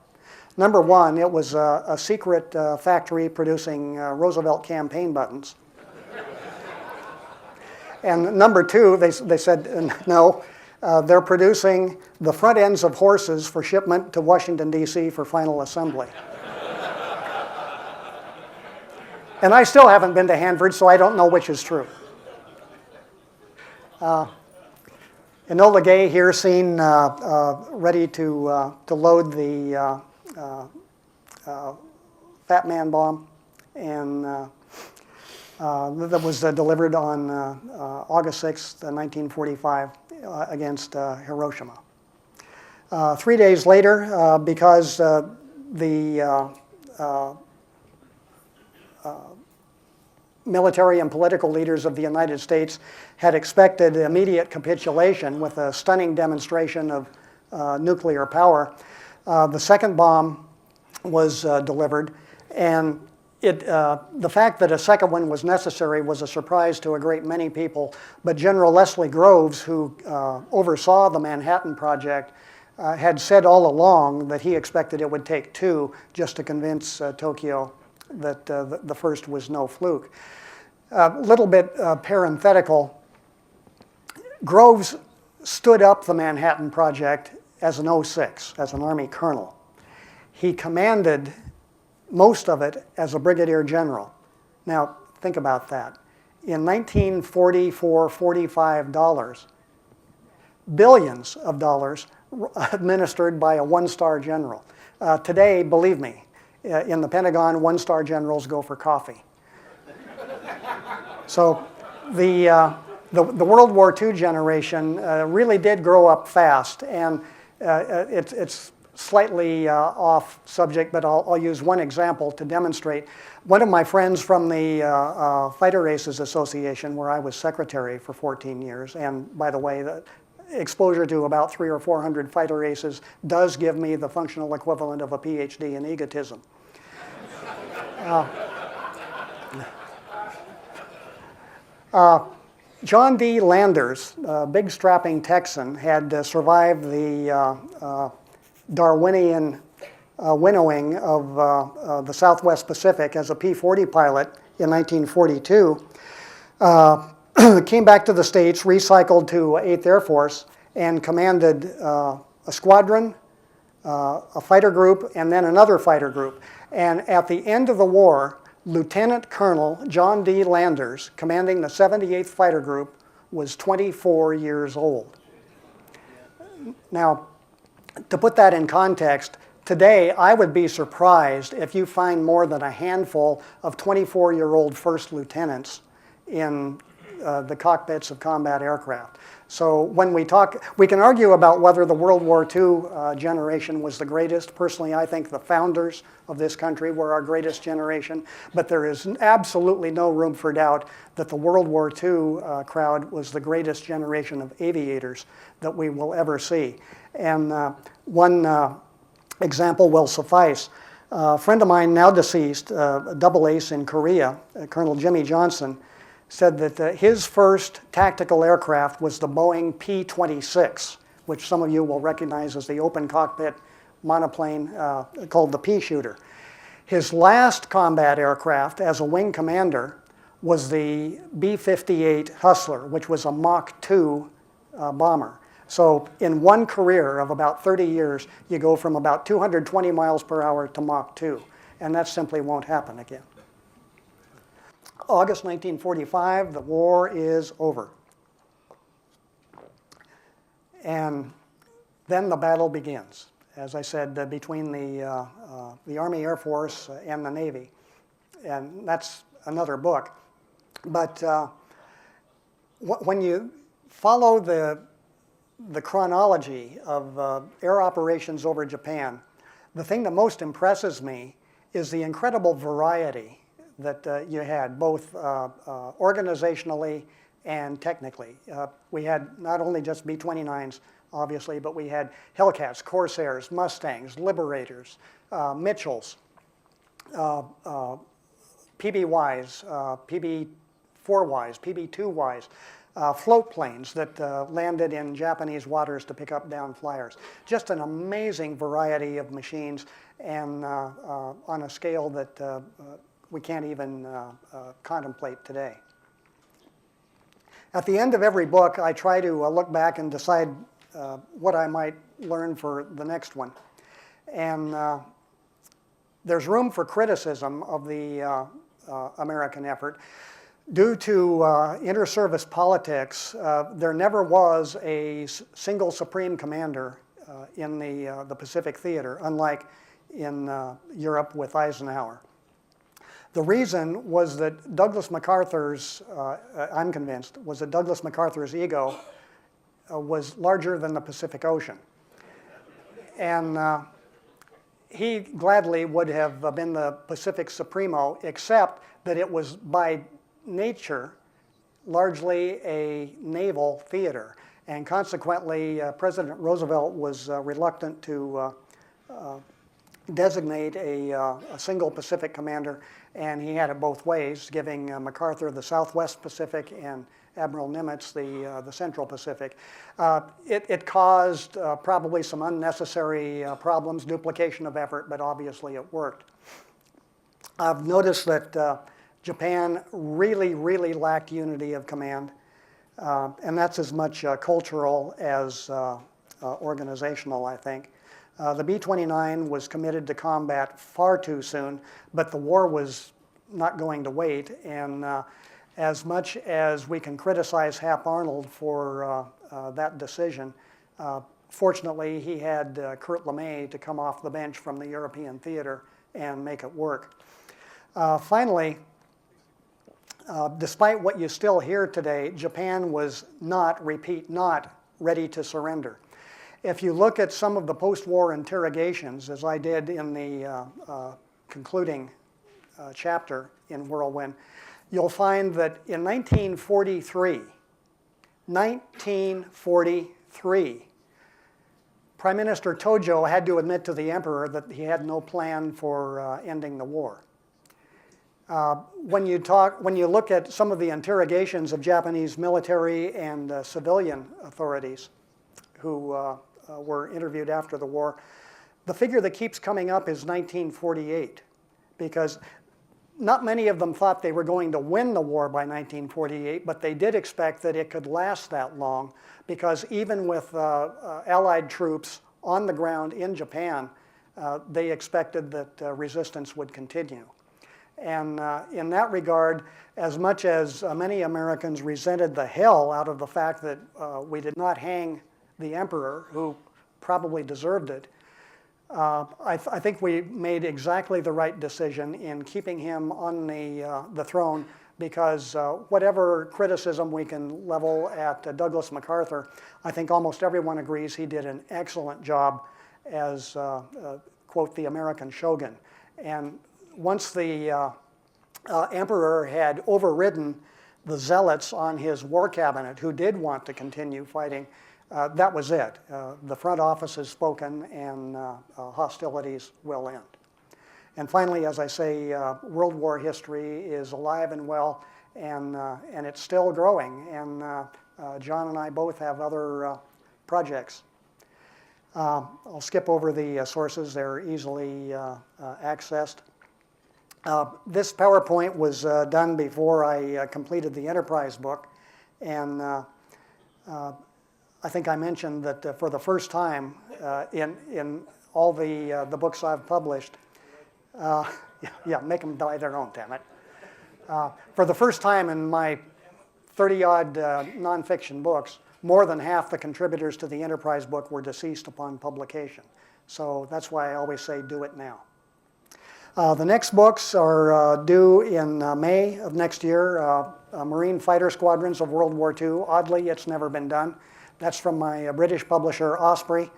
Number one, it was a secret factory producing Roosevelt campaign buttons. And number 2, they said, no, they're producing the front ends of horses for shipment to Washington, D.C. for final assembly. And I still haven't been to Hanford, so I don't know which is true. Enola Gay here seen ready to load the Fat Man bomb, and that was delivered on August 6th, 1945 against Hiroshima. 3 days later, because the military and political leaders of the United States had expected immediate capitulation with a stunning demonstration of nuclear power, the second bomb was delivered, and the fact that a second one was necessary was a surprise to a great many people, but General Leslie Groves, who oversaw the Manhattan Project, had said all along that he expected it would take 2 just to convince Tokyo that the first was no fluke. A little bit parenthetical, Groves stood up the Manhattan Project as an 06, as an Army colonel. he commanded most of it as a brigadier general. Now, think about that. In 1944-45 dollars, billions of dollars administered by a one-star general. Today, believe me, in the Pentagon, one-star generals go for coffee. So the World War II generation really did grow up fast, and it's slightly off subject, but I'll use one example to demonstrate. One of my friends from the Fighter Aces Association, where I was secretary for 14 years, and by the way, the exposure to about 300 or 400 fighter aces does give me the functional equivalent of a PhD in egotism. John D. Landers, a big strapping Texan, had survived the Darwinian winnowing of the Southwest Pacific as a P-40 pilot in 1942. Came back to the States, recycled to 8th Air Force, and commanded a squadron, a fighter group, and then another fighter group. And at the end of the war, Lieutenant Colonel John D. Landers, commanding the 78th Fighter Group, was 24 years old. Now, to put that in context, today I would be surprised if you find more than a handful of 24-year-old first lieutenants in the cockpits of combat aircraft. So when we talk, we can argue about whether the World War II generation was the greatest. Personally, I think the founders of this country were our greatest generation, but there is absolutely no room for doubt that the World War II crowd was the greatest generation of aviators that we will ever see. And one example will suffice. A friend of mine, now deceased, a double ace in Korea, Colonel Jimmy Johnson, said that his first tactical aircraft was the Boeing P-26, which some of you will recognize as the open cockpit monoplane called the Pea-shooter. His last combat aircraft as a wing commander was the B-58 Hustler, which was a Mach 2 bomber. So in one career of about 30 years, you go from about 220 miles per hour to Mach 2, and that simply won't happen again. August 1945, the war is over. And then the battle begins, as I said, between the Army Air Force and the Navy. And that's another book. But when you follow the chronology of air operations over Japan, the thing that most impresses me is the incredible variety that you had, both organizationally and technically. We had not only just B-29s, obviously, but we had Hellcats, Corsairs, Mustangs, Liberators, Mitchells, PBYs, PB-4Ys, PB-2Ys, float planes that landed in Japanese waters to pick up down flyers. Just an amazing variety of machines, and on a scale that we can't even contemplate today. At the end of every book, I try to look back and decide what I might learn for the next one. And there's room for criticism of the American effort. Due to inter-service politics, there never was a single supreme commander in the Pacific theater, unlike in Europe with Eisenhower. The reason was that Douglas MacArthur's, I'm convinced, was that Douglas MacArthur's ego was larger than the Pacific Ocean. And he gladly would have been the Pacific Supremo, except that it was by nature largely a naval theater. And consequently, President Roosevelt was reluctant to designate a single Pacific commander, and he had it both ways, giving MacArthur the Southwest Pacific and Admiral Nimitz the Central Pacific. It caused probably some unnecessary problems, duplication of effort, but obviously it worked. I've noticed that Japan really, really lacked unity of command, and that's as much cultural as organizational, I think. The B-29 was committed to combat far too soon, but the war was not going to wait. And as much as we can criticize Hap Arnold for that decision, fortunately he had Kurt LeMay to come off the bench from the European theater and make it work. Finally, despite what you still hear today, Japan was not, repeat, not ready to surrender. If you look at some of the post-war interrogations, as I did in the concluding chapter in Whirlwind, you'll find that in 1943, Prime Minister Tojo had to admit to the emperor that he had no plan for ending the war. When you look at some of the interrogations of Japanese military and civilian authorities who were interviewed after the war, the figure that keeps coming up is 1948, because not many of them thought they were going to win the war by 1948, but they did expect that it could last that long, because even with Allied troops on the ground in Japan, they expected that resistance would continue. And in that regard, as much as many Americans resented the hell out of the fact that we did not hang the emperor, who probably deserved it, I think we made exactly the right decision in keeping him on the throne, because whatever criticism we can level at Douglas MacArthur, I think almost everyone agrees he did an excellent job as, quote, the American shogun. And once the emperor had overridden the zealots on his war cabinet who did want to continue fighting, that was it. The front office has spoken, and hostilities will end. And finally, as I say, World War history is alive and well, and it's still growing. And John and I both have other projects. I'll skip over the sources. They're easily accessed. This PowerPoint was done before I completed the Enterprise book, and I think I mentioned that for the first time in all the books I've published, yeah, make them die their own, damn it. For the first time in my 30-odd nonfiction books, more than half the contributors to the Enterprise book were deceased upon publication. So that's why I always say do it now. The next books are due in May of next year. Marine Fighter Squadrons of World War II. Oddly, it's never been done. That's from my British publisher, Osprey,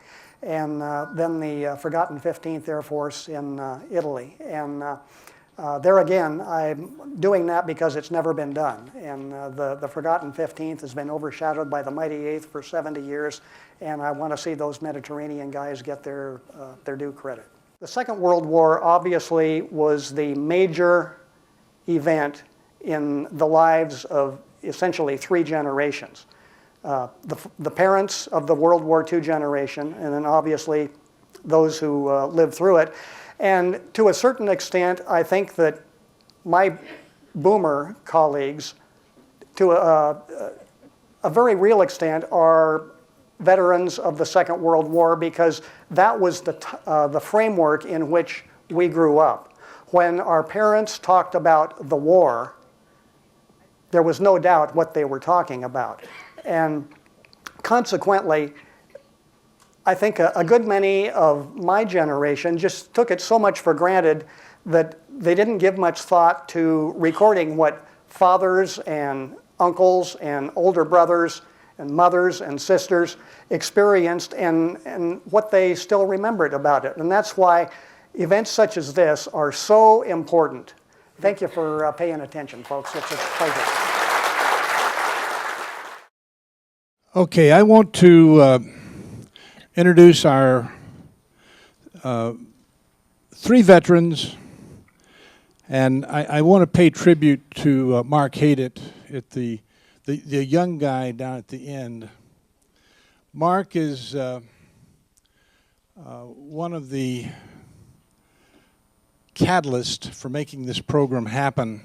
and then the Forgotten 15th Air Force in Italy. And there again, I'm doing that because it's never been done. And the Forgotten 15th has been overshadowed by the Mighty 8th for 70 years, and I want to see those Mediterranean guys get their due credit. The Second World War obviously was the major event in the lives of essentially 3 generations. The parents of the World War II generation, and then obviously those who lived through it. And to a certain extent, I think that my boomer colleagues, to a very real extent, are veterans of the Second World War, because that was the framework in which we grew up. When our parents talked about the war, there was no doubt what they were talking about. And consequently, I think a good many of my generation just took it so much for granted that they didn't give much thought to recording what fathers and uncles and older brothers and mothers and sisters experienced, and what they still remembered about it. And that's why events such as this are so important. Thank you for paying attention, folks. It's a pleasure. Okay, I want to introduce our 3 veterans, and I want to pay tribute to Mark Haydett, the young guy down at the end. Mark is one of the catalysts for making this program happen,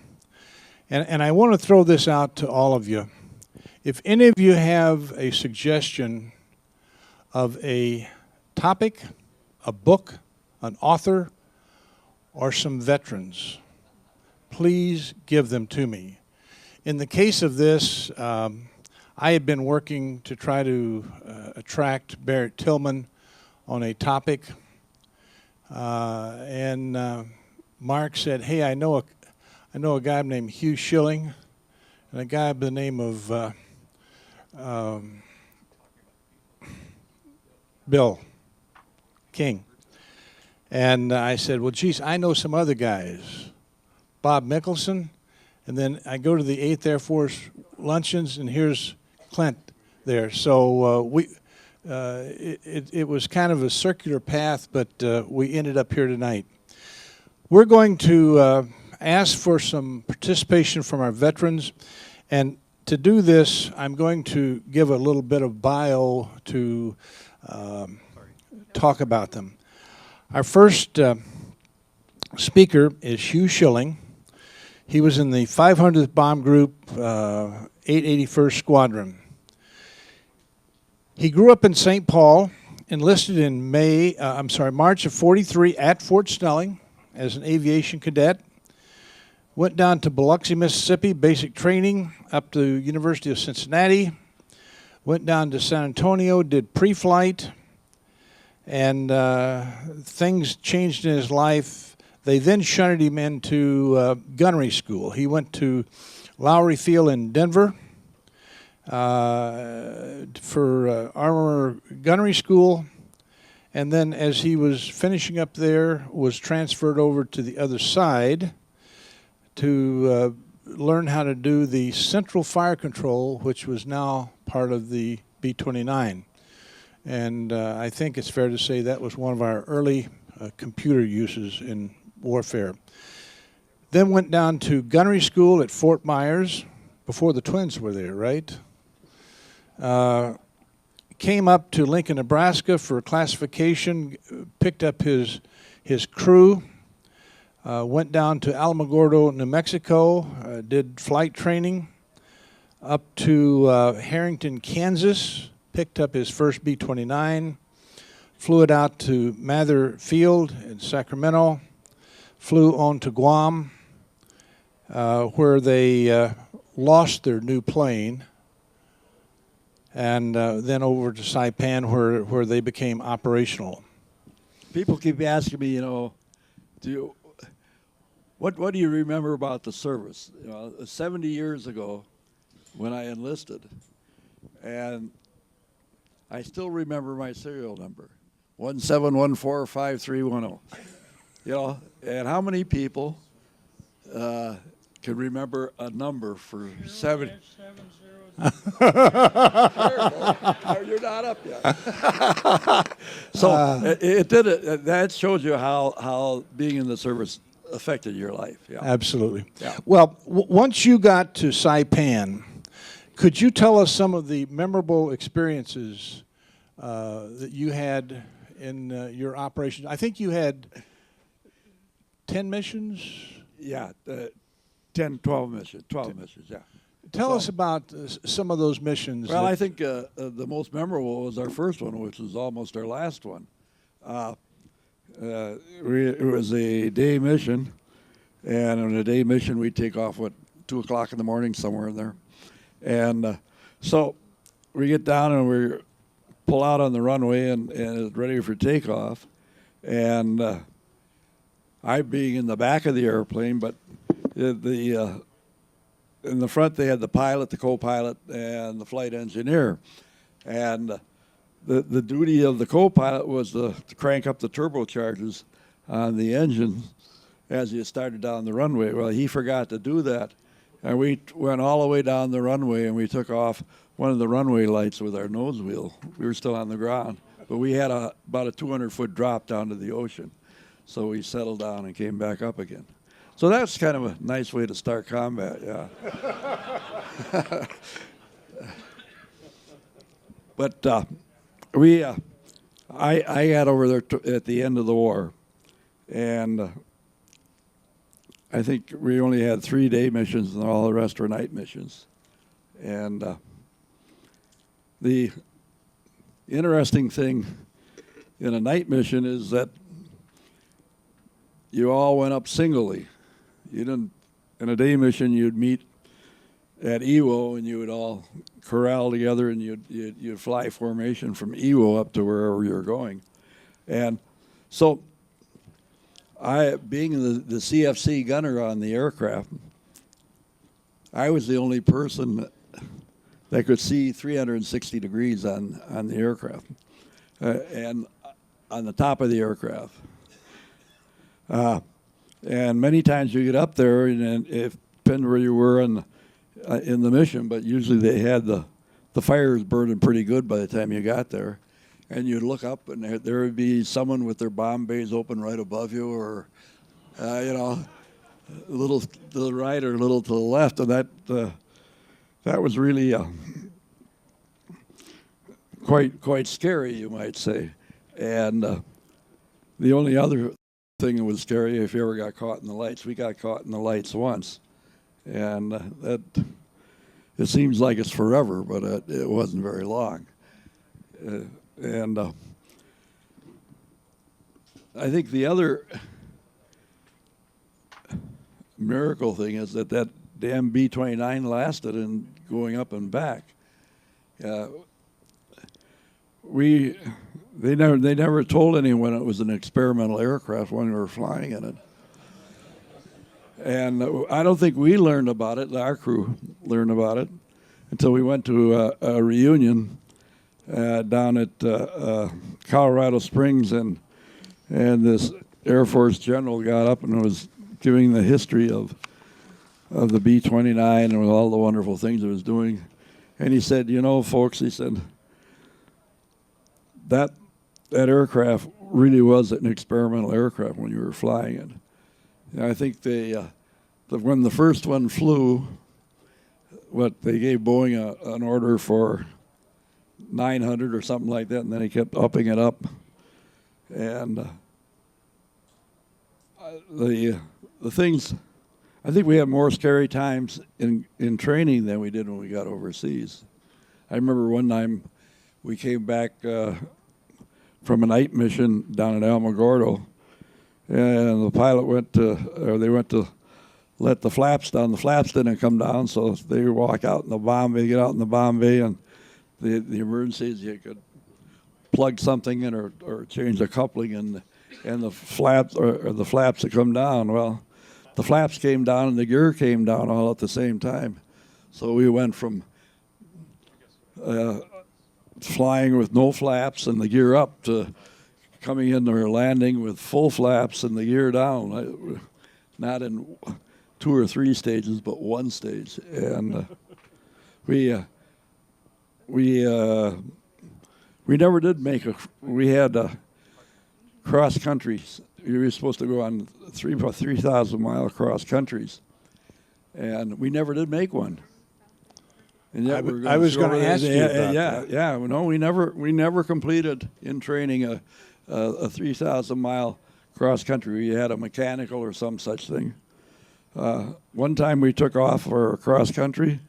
and I want to throw this out to all of you. If any of you have a suggestion of a topic, a book, an author, or some veterans, please give them to me. In the case of this, I had been working to try to attract Barrett Tillman on a topic, and Mark said, "Hey, I know a guy named Hugh Schilling, and a guy by the name of Bill King." And I said, "Well, geez, I know some other guys, Bob Mickelson." And then I go to the 8th Air Force luncheons, and here's Clint there. So it was kind of a circular path, but we ended up here tonight. We're going to ask for some participation from our veterans, and to do this, I'm going to give a little bit of bio to talk about them. Our first speaker is Hugh Schilling. He was in the 500th Bomb Group, 881st Squadron. He grew up in St. Paul, enlisted in March of '43 at Fort Snelling as an aviation cadet. Went down to Biloxi, Mississippi, basic training, up to University of Cincinnati. Went down to San Antonio, did pre-flight, and things changed in his life. They then shunted him into gunnery school. He went to Lowry Field in Denver for armor gunnery school, and then as he was finishing up there, was transferred over to the other side to learn how to do the central fire control, which was now part of the B-29. And I think it's fair to say that was one of our early computer uses in warfare. Then went down to gunnery school at Fort Myers before the twins were there, right? Came up to Lincoln, Nebraska for classification, picked up his crew, went down to Alamogordo, New Mexico, did flight training, up to Harrington, Kansas, picked up his first B-29, flew it out to Mather Field in Sacramento, flew on to Guam, where they lost their new plane, and then over to Saipan, where they became operational. People keep asking me, what do you remember about the service? 70 years ago, when I enlisted, and I still remember my serial number, 17145310. And how many people can remember a number for 7? You're not up yet. So it did it. That shows you how being in the service affected your life. Yeah. Absolutely. Yeah. Well, once you got to Saipan, could you tell us some of the memorable experiences that you had in your operations? I think you had 10 missions? Yeah, 10, 12 missions. 12 missions, yeah. Tell us about some of those missions. Well, I think the most memorable was our first one, which was almost our last one. It was a day mission, and on a day mission we'd take off, 2 o'clock in the morning, somewhere in there. And so we get down and we pull out on the runway and it's ready for takeoff. And I being in the back of the airplane, but in the front they had the pilot, the co-pilot, and the flight engineer. And the duty of the co-pilot was to crank up the turbochargers on the engine as you started down the runway. Well, he forgot to do that. And we went all the way down the runway, and we took off one of the runway lights with our nose wheel. We were still on the ground, but we had about a 200-foot drop down to the ocean. So we settled down and came back up again. So that's kind of a nice way to start combat, yeah. But I got over there at the end of the war, and I think we only had 3-day missions, and all the rest were night missions. And the interesting thing in a night mission is that you all went up singly. You didn't. In a day mission, you'd meet at Iwo, and you would all corral together, and you'd fly formation from Iwo up to wherever you're going. And so, being the CFC gunner on the aircraft, I was the only person that could see 360 degrees on the aircraft, and on the top of the aircraft. And many times you get up there, and it depends where you were in the mission, but usually they had the fires burning pretty good by the time you got there. And you'd look up, and there would be someone with their bomb bays open right above you, or, a little to the right or a little to the left. And that was really quite scary, you might say. And the only other thing that was scary, if you ever got caught in the lights, we got caught in the lights once. And it seems like it's forever, but it wasn't very long. And I think the other miracle thing is that damn B-29 lasted in going up and back. They never told anyone it was an experimental aircraft when we were flying in it. And I don't think we learned about it, our crew learned about it, until we went to a reunion down at Colorado Springs, and this Air Force general got up and was giving the history of the B-29 and with all the wonderful things it was doing. And he said, folks, he said, that aircraft really was an experimental aircraft when you were flying it. And I think when the first one flew, they gave Boeing an order for 900 or something like that, and then he kept upping it up. And the things, I think we had more scary times in training than we did when we got overseas. I remember one time we came back from a night mission down at Alamogordo, and the pilot they went to let the flaps down. The flaps didn't come down, so they walk out in the bomb bay, get out in the bomb bay, and the emergencies, you could plug something in or change the coupling, and the flaps that come down. Well, the flaps came down and the gear came down all at the same time. So we went from flying with no flaps and the gear up to coming in or landing with full flaps and the gear down. Not in 2 or 3 stages, but one stage. And we never did make we had cross countries. We were supposed to go on 3,000-mile cross countries, and we never did make one. And yet I was going to ask you about that. Yeah. No, we never completed in training a 3,000-mile cross country. We had a mechanical or some such thing. One time we took off for cross country,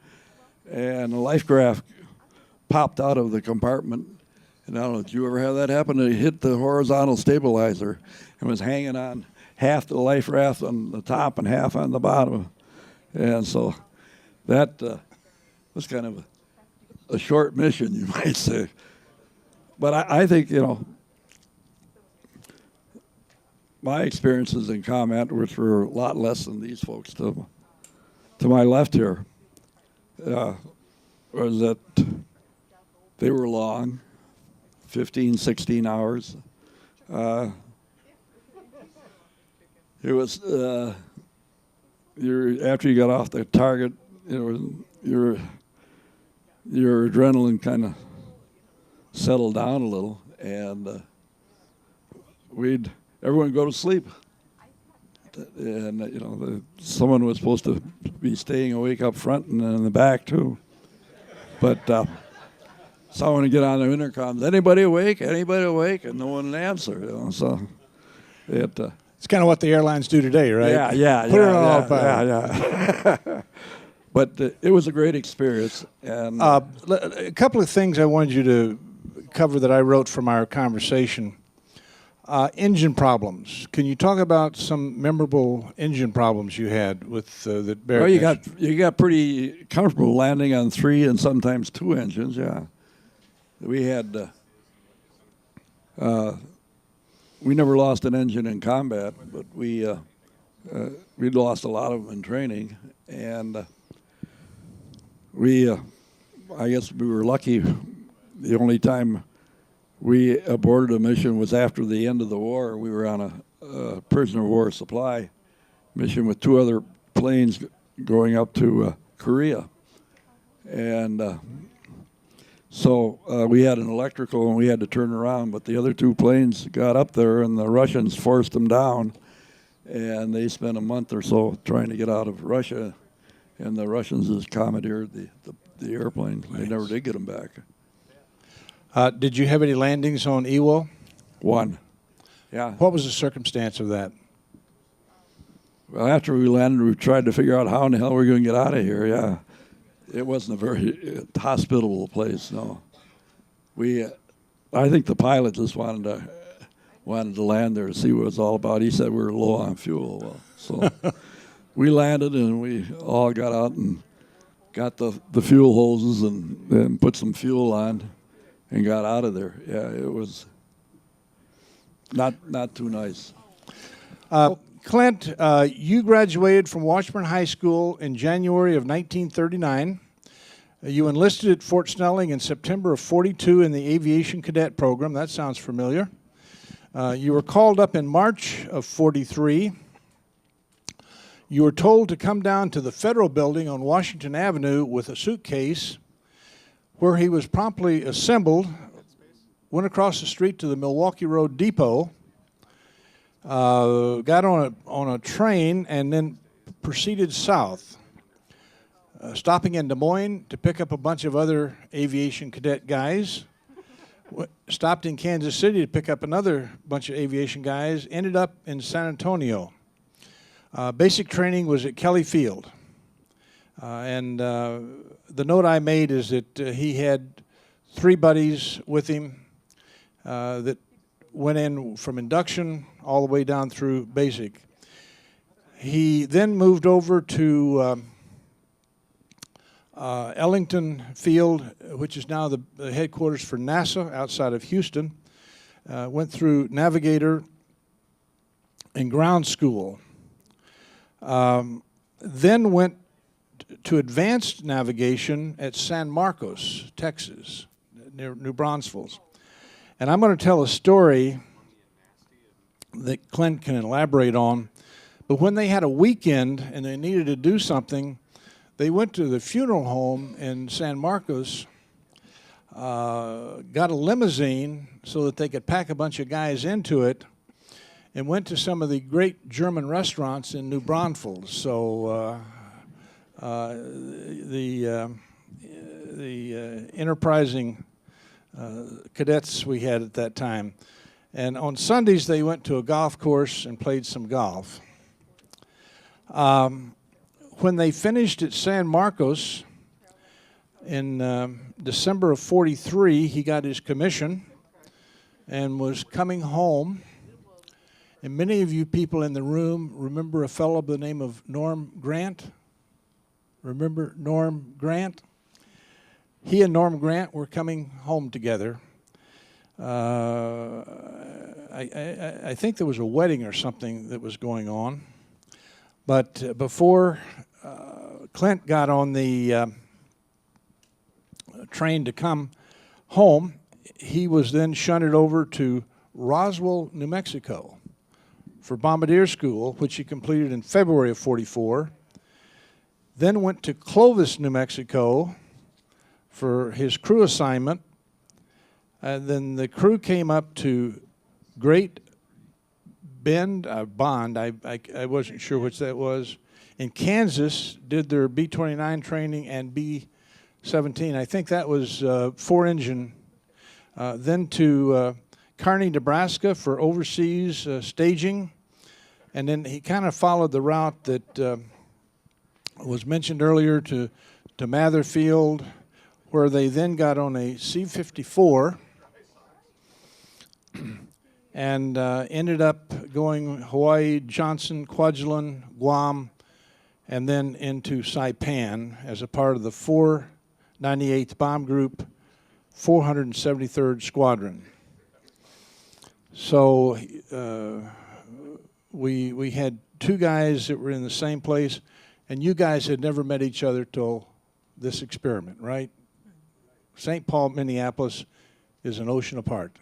and a life raft popped out of the compartment. And I don't know, did you ever have that happen? It hit the horizontal stabilizer and was hanging on half the life raft on the top and half on the bottom. And so that was kind of a short mission, you might say. But I think, my experiences in combat, which were a lot less than these folks to my left here, was that they were long, 15, 16 hours. It was after you got off the target, your adrenaline kind of settled down a little, and everyone go to sleep. And someone was supposed to be staying awake up front and in the back too. But someone would get on the intercom, anybody awake? Anybody awake? And no one would answer. So It's kind of what the airlines do today, right? Yeah. Put it on autopilot. Yeah. But it was a great experience. And a couple of things I wanted you to cover that I wrote from our conversation. Engine problems. Can you talk about some memorable engine problems you had with that Barrett? Well, you got pretty comfortable landing on 3 and sometimes 2 engines. Yeah, we had we never lost an engine in combat, but we lost a lot of them in training, and I guess we were lucky. The only time we aborted a mission was after the end of the war. We were on a prisoner of war supply mission with 2 other planes going up to Korea. And so we had an electrical and we had to turn around, but the other 2 planes got up there and the Russians forced them down. And they spent a month or so trying to get out of Russia. And the Russians just commandeered the airplane. They never did get them back. Did you have any landings on Iwo? 1. Yeah. What was the circumstance of that? Well, after we landed, we tried to figure out how in the hell we're going to get out of here. Yeah. It wasn't a very hospitable place, no. I think the pilot just wanted to land there to see what it was all about. He said we were low on fuel. Well, so we landed and we all got out and got the fuel hoses and put some fuel on and got out of there. Yeah, it was not too nice. Clint, you graduated from Washburn High School in January of 1939. You enlisted at Fort Snelling in September of 42 in the Aviation Cadet Program. That sounds familiar. You were called up in March of 43. You were told to come down to the Federal Building on Washington Avenue with a suitcase, where he was promptly assembled, went across the street to the Milwaukee Road Depot, got on a train, and then proceeded south, stopping in Des Moines to pick up a bunch of other aviation cadet guys, stopped in Kansas City to pick up another bunch of aviation guys, ended up in San Antonio. Basic training was at Kelly Field. And the note I made is that he had 3 buddies with him that went in from induction all the way down through basic. He then moved over to Ellington Field, which is now the headquarters for NASA outside of Houston. Went through Navigator and ground school. Then went to advanced navigation at San Marcos, Texas, near New Braunfels. And I'm going to tell a story that Clint can elaborate on. But when they had a weekend and they needed to do something, they went to the funeral home in San Marcos, got a limousine so that they could pack a bunch of guys into it, and went to some of the great German restaurants in New Braunfels. So the enterprising cadets we had at that time. And on Sundays, they went to a golf course and played some golf. When they finished at San Marcos in December of 43, he got his commission and was coming home. And many of you people in the room remember a fellow by the name of Norm Grant. Remember Norm Grant? He and Norm Grant were coming home together. I think there was a wedding or something that was going on. But before Clint got on the train to come home, he was then shunted over to Roswell, New Mexico for bombardier school, which he completed in February of 44. Then went to Clovis, New Mexico for his crew assignment. And then the crew came up to Great Bond, I wasn't sure which that was, in Kansas, did their B-29 training and B-17. I think that was 4-engine. Then to Kearney, Nebraska for overseas staging. And then he kind of followed the route that was mentioned earlier to Mather Field, where they then got on a C-54 and ended up going Hawaii, Johnson, Kwajalein, Guam, and then into Saipan as a part of the 498th Bomb Group, 473rd Squadron. So we had two guys that were in the same place, and you guys had never met each other till this experiment, right? St. Paul, Minneapolis is an ocean apart.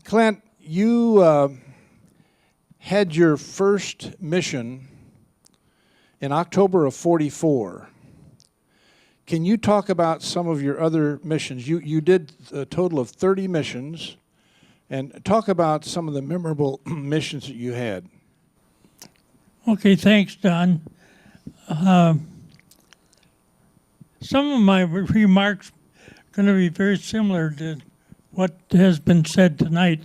Clint, you had your first mission in October of '44. Can you talk about some of your other missions? You did a total of 30 missions, and talk about some of the memorable missions that you had. Okay, thanks, Don. Some of my remarks are going to be very similar to what has been said tonight.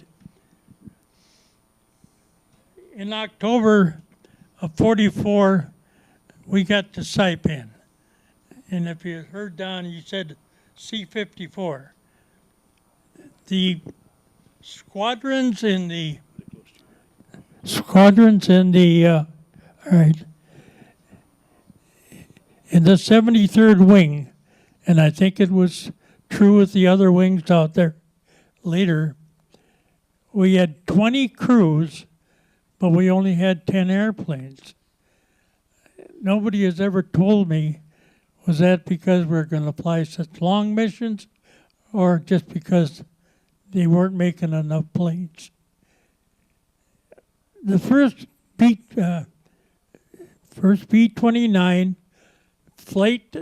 In October of '44, we got to Saipan. And if you heard Don, he said C-54. The squadrons in the in the 73rd Wing, and I think it was true with the other wings out there later, we had 20 crews, but we only had 10 airplanes. Nobody has ever told me, was that because we're going to fly such long missions, or just because they weren't making enough planes? The first B-29 flight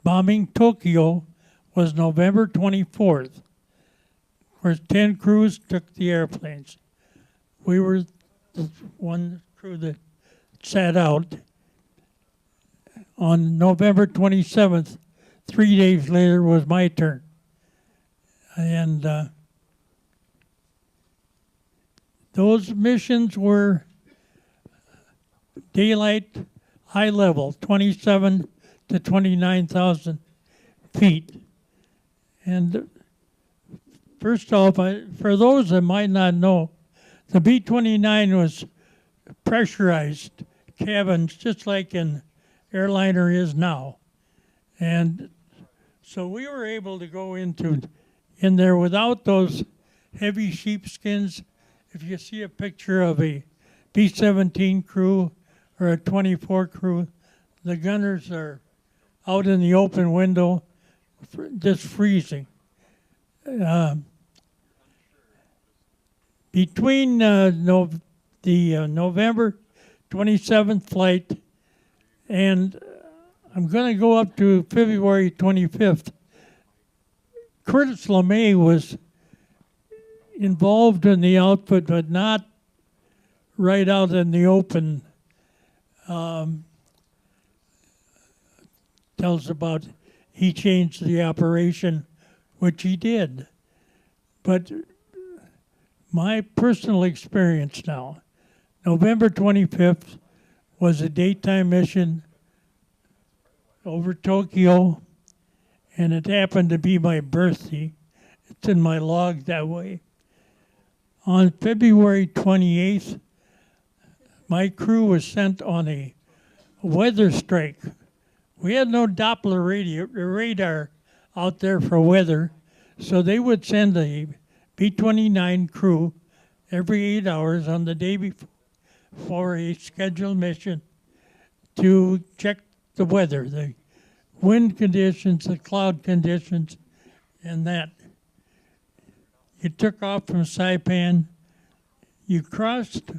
bombing Tokyo was November 24th. Of course, 10 crews took the airplanes. We were the one crew that sat out. On November 27th, 3 days later, was my turn. And those missions were daylight, high level, 27 to 29,000 feet. And first off, for those that might not know, the B-29 was pressurized cabins, just like an airliner is now. And so we were able to go in there without those heavy sheepskins. If you see a picture of a B-17 crew or a 24 crew, the gunners are out in the open window, just freezing. Between the November 27th flight and I'm going to go up to February 25th, Curtis LeMay was involved in the output, but not right out in the open. Tells about he changed the operation, which he did. But my personal experience now, November 25th was a daytime mission over Tokyo, and it happened to be my birthday. It's in my log that way. On February 28th, my crew was sent on a weather strike. We had no Doppler radar out there for weather, so they would send a B-29 crew every 8 hours on the day before a scheduled mission to check the weather, the wind conditions, the cloud conditions, and that. You took off from Saipan, you crossed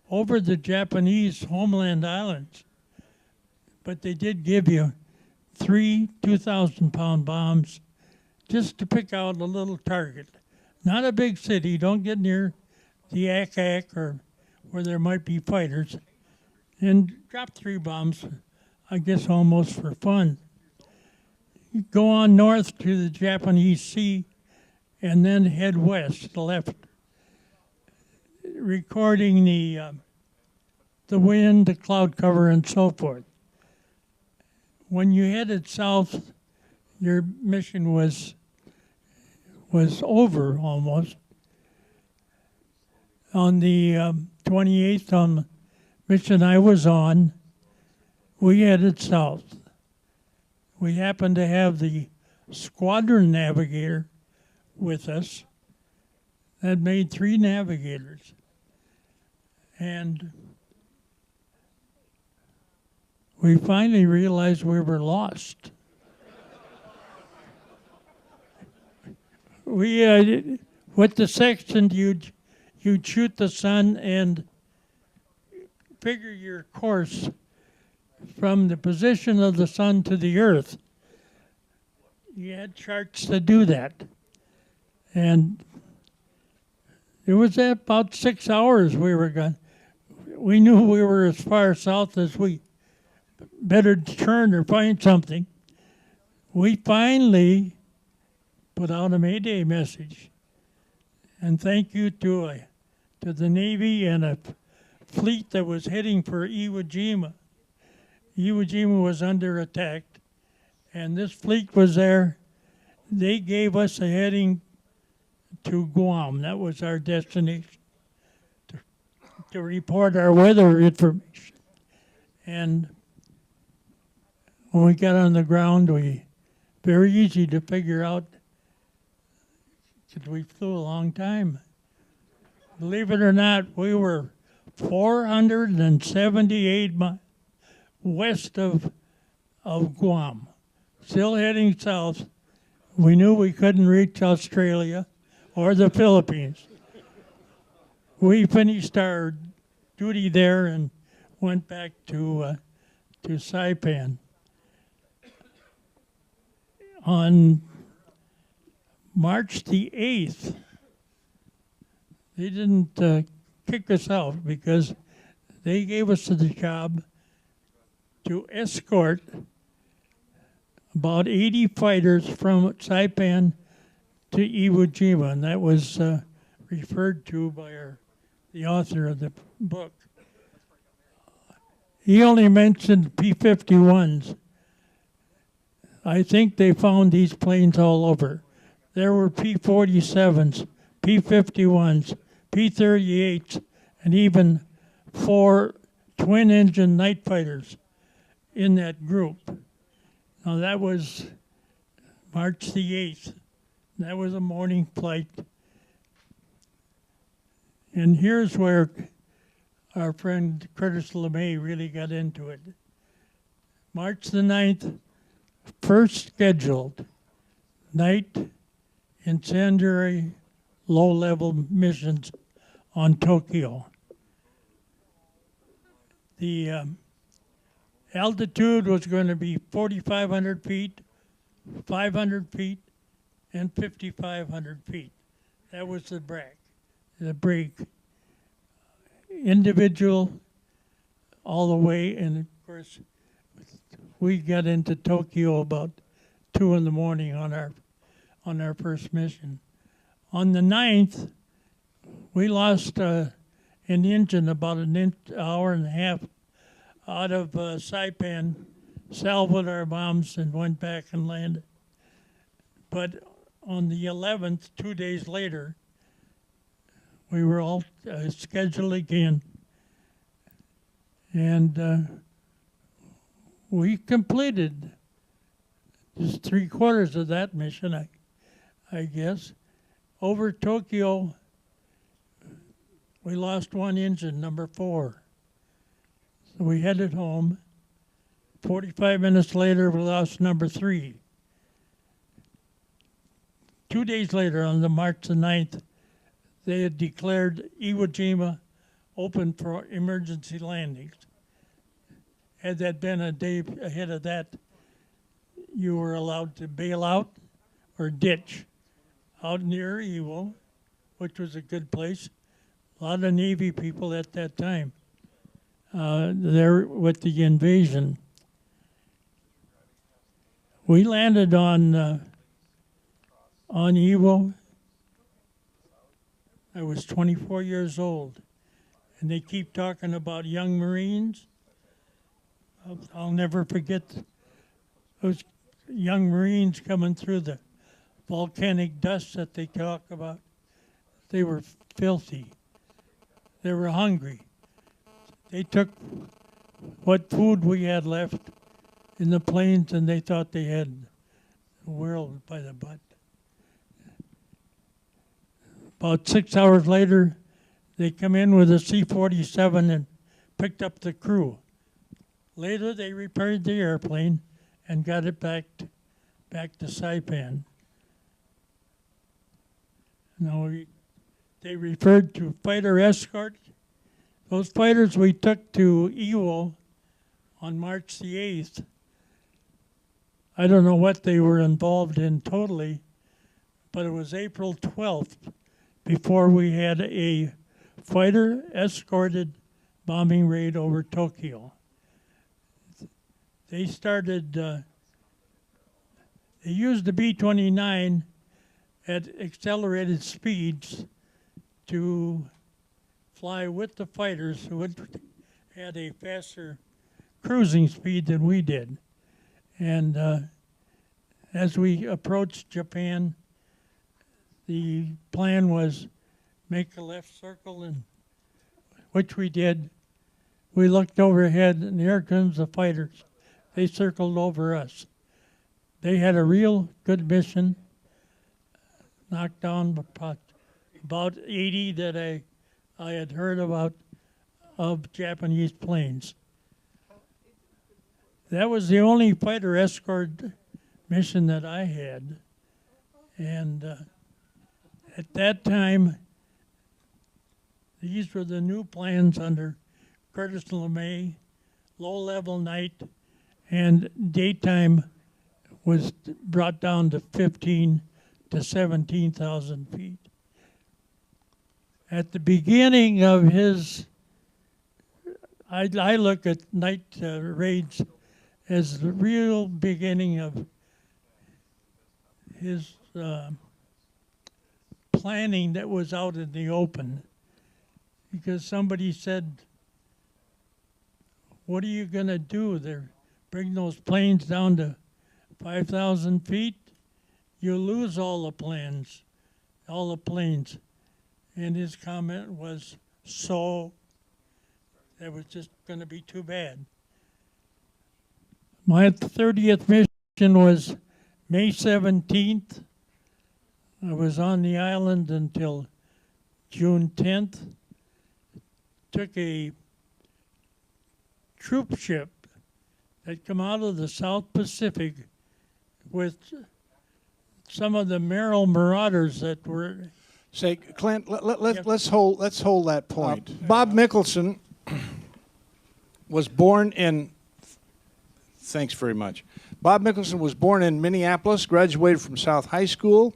over the Japanese homeland islands, but they did give you 3 2,000-pound bombs just to pick out a little target. Not a big city, don't get near the Ak or where there might be fighters, and drop 3 bombs, I guess almost for fun. You go on north to the Japanese Sea and then head west to the left, recording the wind, the cloud cover, and so forth. When you headed south, your mission was was over almost. On the 28th, on the mission I was on, we headed south. We happened to have the squadron navigator with us. That made 3 navigators. And we finally realized we were lost. We, with the sextant, you'd shoot the sun and figure your course from the position of the sun to the earth. You had charts to do that. And it was about 6 hours we were gone. We knew we were as far south as we better turn or find something. We finally put out a Mayday message. And thank you to the Navy and a fleet that was heading for Iwo Jima. Iwo Jima was under attack, and this fleet was there. They gave us a heading to Guam. That was our destination, to report our weather information. And when we got on the ground, very easy to figure out, because we flew a long time. Believe it or not, we were 478 miles west of Guam, still heading south. We knew we couldn't reach Australia or the Philippines. We finished our duty there and went back to Saipan. On March the 8th, they didn't kick us out because they gave us the job to escort about 80 fighters from Saipan to Iwo Jima, and that was referred to by the author of the book. He only mentioned P-51s. I think they found these planes all over. There were P-47s, P-51s, P-38s, and even 4 twin-engine night fighters in that group. Now that was March the 8th. That was a morning flight. And here's where our friend Curtis LeMay really got into it. March the 9th, first scheduled night incendiary low-level missions on Tokyo. The altitude was going to be 4,500 feet, 500 feet, and 5,500 feet. That was the break. Individual all the way, and of course, we got into Tokyo about 2 in the morning on our first mission. On the 9th, we lost an engine about an hour and a half out of Saipan, salvoed our bombs, and went back and landed. But on the 11th, 2 days later, we were all scheduled again. And we completed just 3/4 of that mission, I guess. Over Tokyo, we lost one engine, number 4. So we headed home. 45 minutes later, we lost number 3. 2 days later, on the March the 9th, they had declared Iwo Jima open for emergency landings. Had that been a day ahead of that, you were allowed to bail out or ditch out near Iwo, which was a good place. A lot of Navy people at that time there with the invasion. We landed on Iwo. I was 24 years old, and they keep talking about young Marines. I'll never forget those young Marines coming through the volcanic dust that they talk about. They were filthy. They were hungry. They took what food we had left in the planes, and they thought they had the world by the butt. About 6 hours later, they come in with a C-47 and picked up the crew. Later, they repaired the airplane and got it back to Saipan. Now, they referred to fighter escorts. Those fighters we took to Iwo on March the 8th. I don't know what they were involved in totally, but it was April 12th before we had a fighter escorted bombing raid over Tokyo. They started, they used the B-29 at accelerated speeds to fly with the fighters who had a faster cruising speed than we did. And as we approached Japan, the plan was make a left circle, and which we did. We looked overhead, and here comes the fighters. They circled over us. They had a real good mission, knocked down about 80 that I had heard about of Japanese planes. That was the only fighter escort mission that I had. And at that time, these were the new plans under Curtis LeMay, low-level night, and daytime was brought down to 15 to 17,000 feet. At the beginning of his, I look at night raids as the real beginning of his planning that was out in the open. Because somebody said, what are you going to do? They're bring those planes down to 5,000 feet. You lose all the planes. And his comment was, so that was just going to be too bad. My 30th mission was May 17th. I was on the island until June 10th. Took a troop ship that come out of the South Pacific with some of the Merrill Marauders that were. Say, Clint, let's hold that point. Bob Mickelson was born in. Thanks very much. Bob Mickelson was born in Minneapolis, graduated from South High School,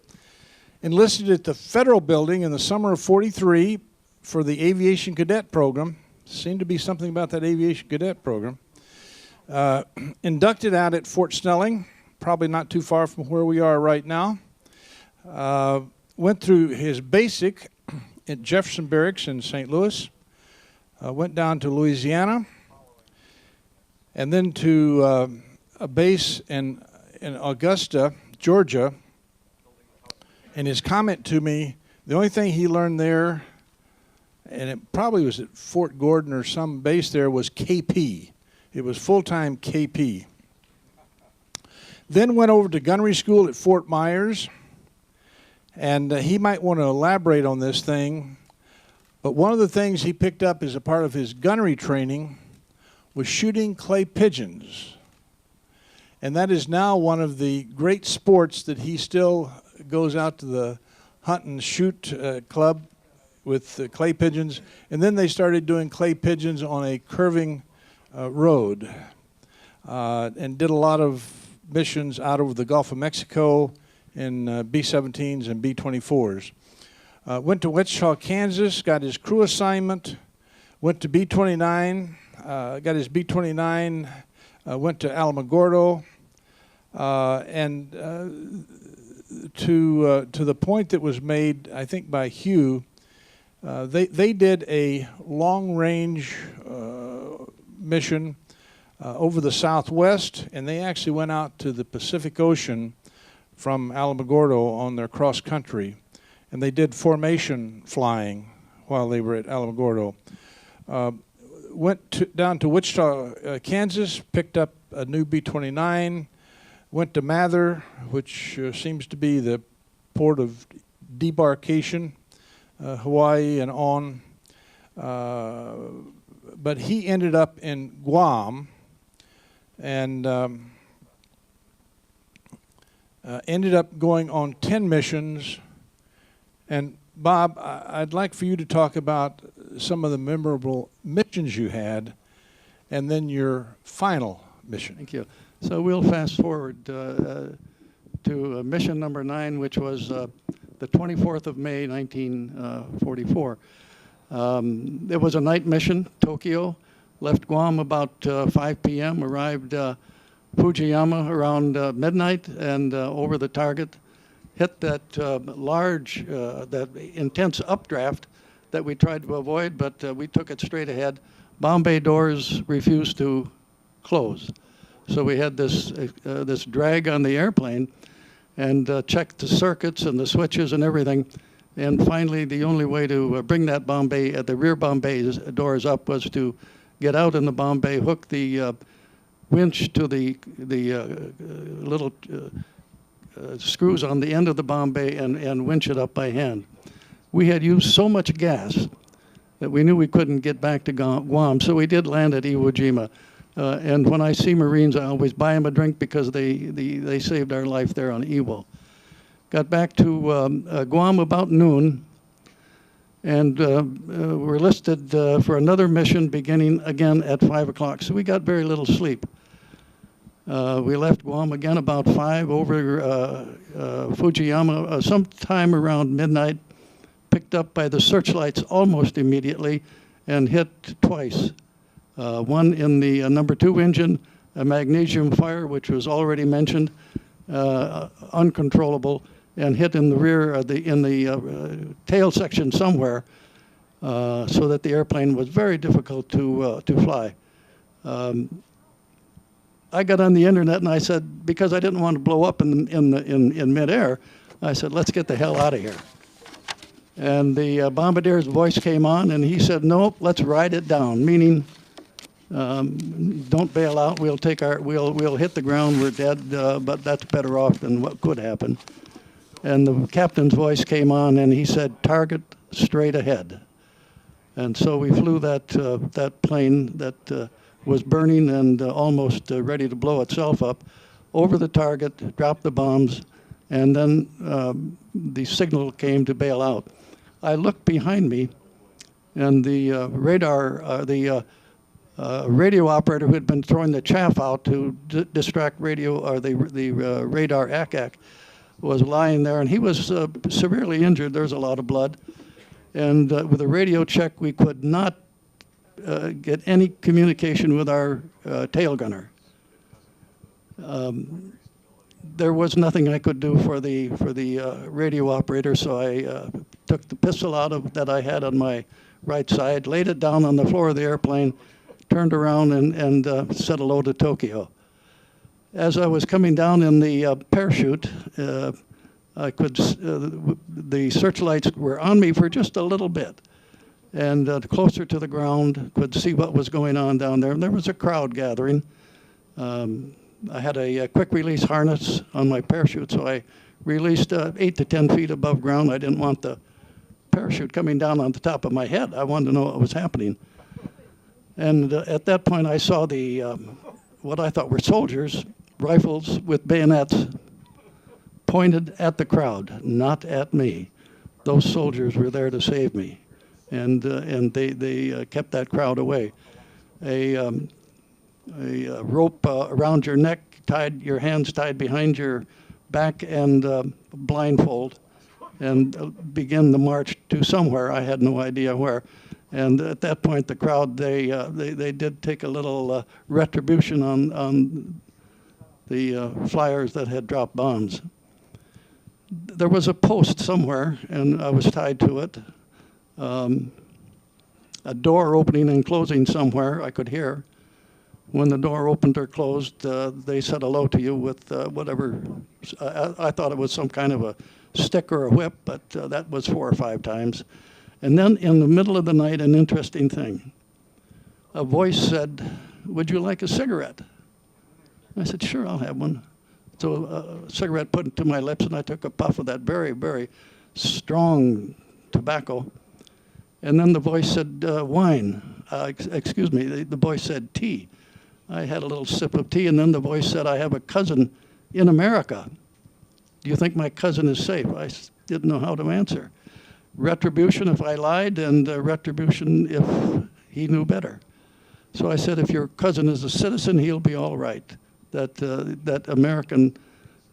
enlisted at the Federal Building in the summer of '43 for the Aviation Cadet Program. Seemed to be something about that Aviation Cadet Program. Inducted out at Fort Snelling, probably not too far from where we are right now. Went through his basic at Jefferson Barracks in St. Louis. Went down to Louisiana, and then to a base in Augusta, Georgia. And his comment to me, the only thing he learned there, and it probably was at Fort Gordon or some base there, was KP. It was full-time KP. Then went over to gunnery school at Fort Myers, and he might want to elaborate on this thing, but one of the things he picked up as a part of his gunnery training was shooting clay pigeons. And that is now one of the great sports that he still goes out to the hunt and shoot club with clay pigeons. And then they started doing clay pigeons on a curving road and did a lot of missions out over the Gulf of Mexico in B-17s and B-24s. Went to Wichita, Kansas, got his crew assignment, went to B-29, got his B-29, went to Alamogordo, and to the point that was made, I think, by Hugh, they did a long-range mission over the Southwest, and they actually went out to the Pacific Ocean from Alamogordo on their cross country, and they did formation flying while they were at Alamogordo. Went down to Wichita, Kansas, picked up a new B-29, went to Mather, which seems to be the port of debarkation, Hawaii and on. But he ended up in Guam and ended up going on 10 missions. And Bob, I'd like for you to talk about some of the memorable missions you had and then your final mission. Thank you. So we'll fast forward to mission number 9, which was the 24th of May, 1944. It was a night mission, Tokyo. Left Guam about 5 p.m., arrived Fujiyama around midnight, and over the target, hit that large, that intense updraft that we tried to avoid, but we took it straight ahead. Bomb bay doors refused to close. So we had this, this drag on the airplane and checked the circuits and the switches and everything. And finally, the only way to bring that bomb bay, the rear bomb bay doors up was to get out in the bomb bay, hook the winch to the little screws on the end of the bomb bay and winch it up by hand. We had used so much gas that we knew we couldn't get back to Guam, so we did land at Iwo Jima. And when I see Marines, I always buy them a drink because they saved our life there on Iwo. Got back to Guam about noon, and were listed for another mission beginning again at 5 o'clock. So we got very little sleep. We left Guam again about 5 over Fujiyama sometime around midnight, picked up by the searchlights almost immediately, and hit twice. One in the number 2 engine, a magnesium fire, which was already mentioned, uncontrollable, and hit in the rear, in the tail section somewhere, so that the airplane was very difficult to fly. I got on the internet and I said, because I didn't want to blow up in midair, I said, let's get the hell out of here. And the bombardier's voice came on and he said, nope, let's ride it down, meaning don't bail out, we'll hit the ground, we're dead, but that's better off than what could happen. And the captain's voice came on and he said, target straight ahead. And so we flew that plane that was burning and almost ready to blow itself up over the target, dropped the bombs, and then the signal came to bail out. I looked behind me, and the radio operator who had been throwing the chaff out to distract radio, or the radar ACAC, was lying there, and he was severely injured. There's a lot of blood. And with a radio check, we could not get any communication with our tail gunner. There was nothing I could do for the radio operator, so I took the pistol out that I had on my right side, laid it down on the floor of the airplane, turned around and said hello to Tokyo. As I was coming down in the parachute, I could, the searchlights were on me for just a little bit. And closer to the ground, could see what was going on down there. And there was a crowd gathering. I had a quick release harness on my parachute, so I released 8 to 10 feet above ground. I didn't want the parachute coming down on the top of my head. I wanted to know what was happening. And at that point, I saw the what I thought were soldiers, rifles with bayonets, pointed at the crowd, not at me. Those soldiers were there to save me, and they kept that crowd away. A rope around your neck, your hands tied behind your back, and blindfold, and begin the march to somewhere. I had no idea where. And at that point, the crowd, they did take a little retribution on the flyers that had dropped bombs. There was a post somewhere, and I was tied to it. A door opening and closing somewhere, I could hear. When the door opened or closed, they said hello to you with whatever. I thought it was some kind of a stick or a whip, but that was 4 or 5 times. And then in the middle of the night, an interesting thing. A voice said, "Would you like a cigarette?" I said, "Sure, I'll have one." So a cigarette put to my lips, and I took a puff of that very, very strong tobacco. And then the voice said, "Wine." Excuse me, the voice said, "Tea." I had a little sip of tea, and then the voice said, "I have a cousin in America. Do you think my cousin is safe?" I didn't know how to answer. Retribution if I lied, and retribution if he knew better. So I said, "If your cousin is a citizen, he'll be all right. That American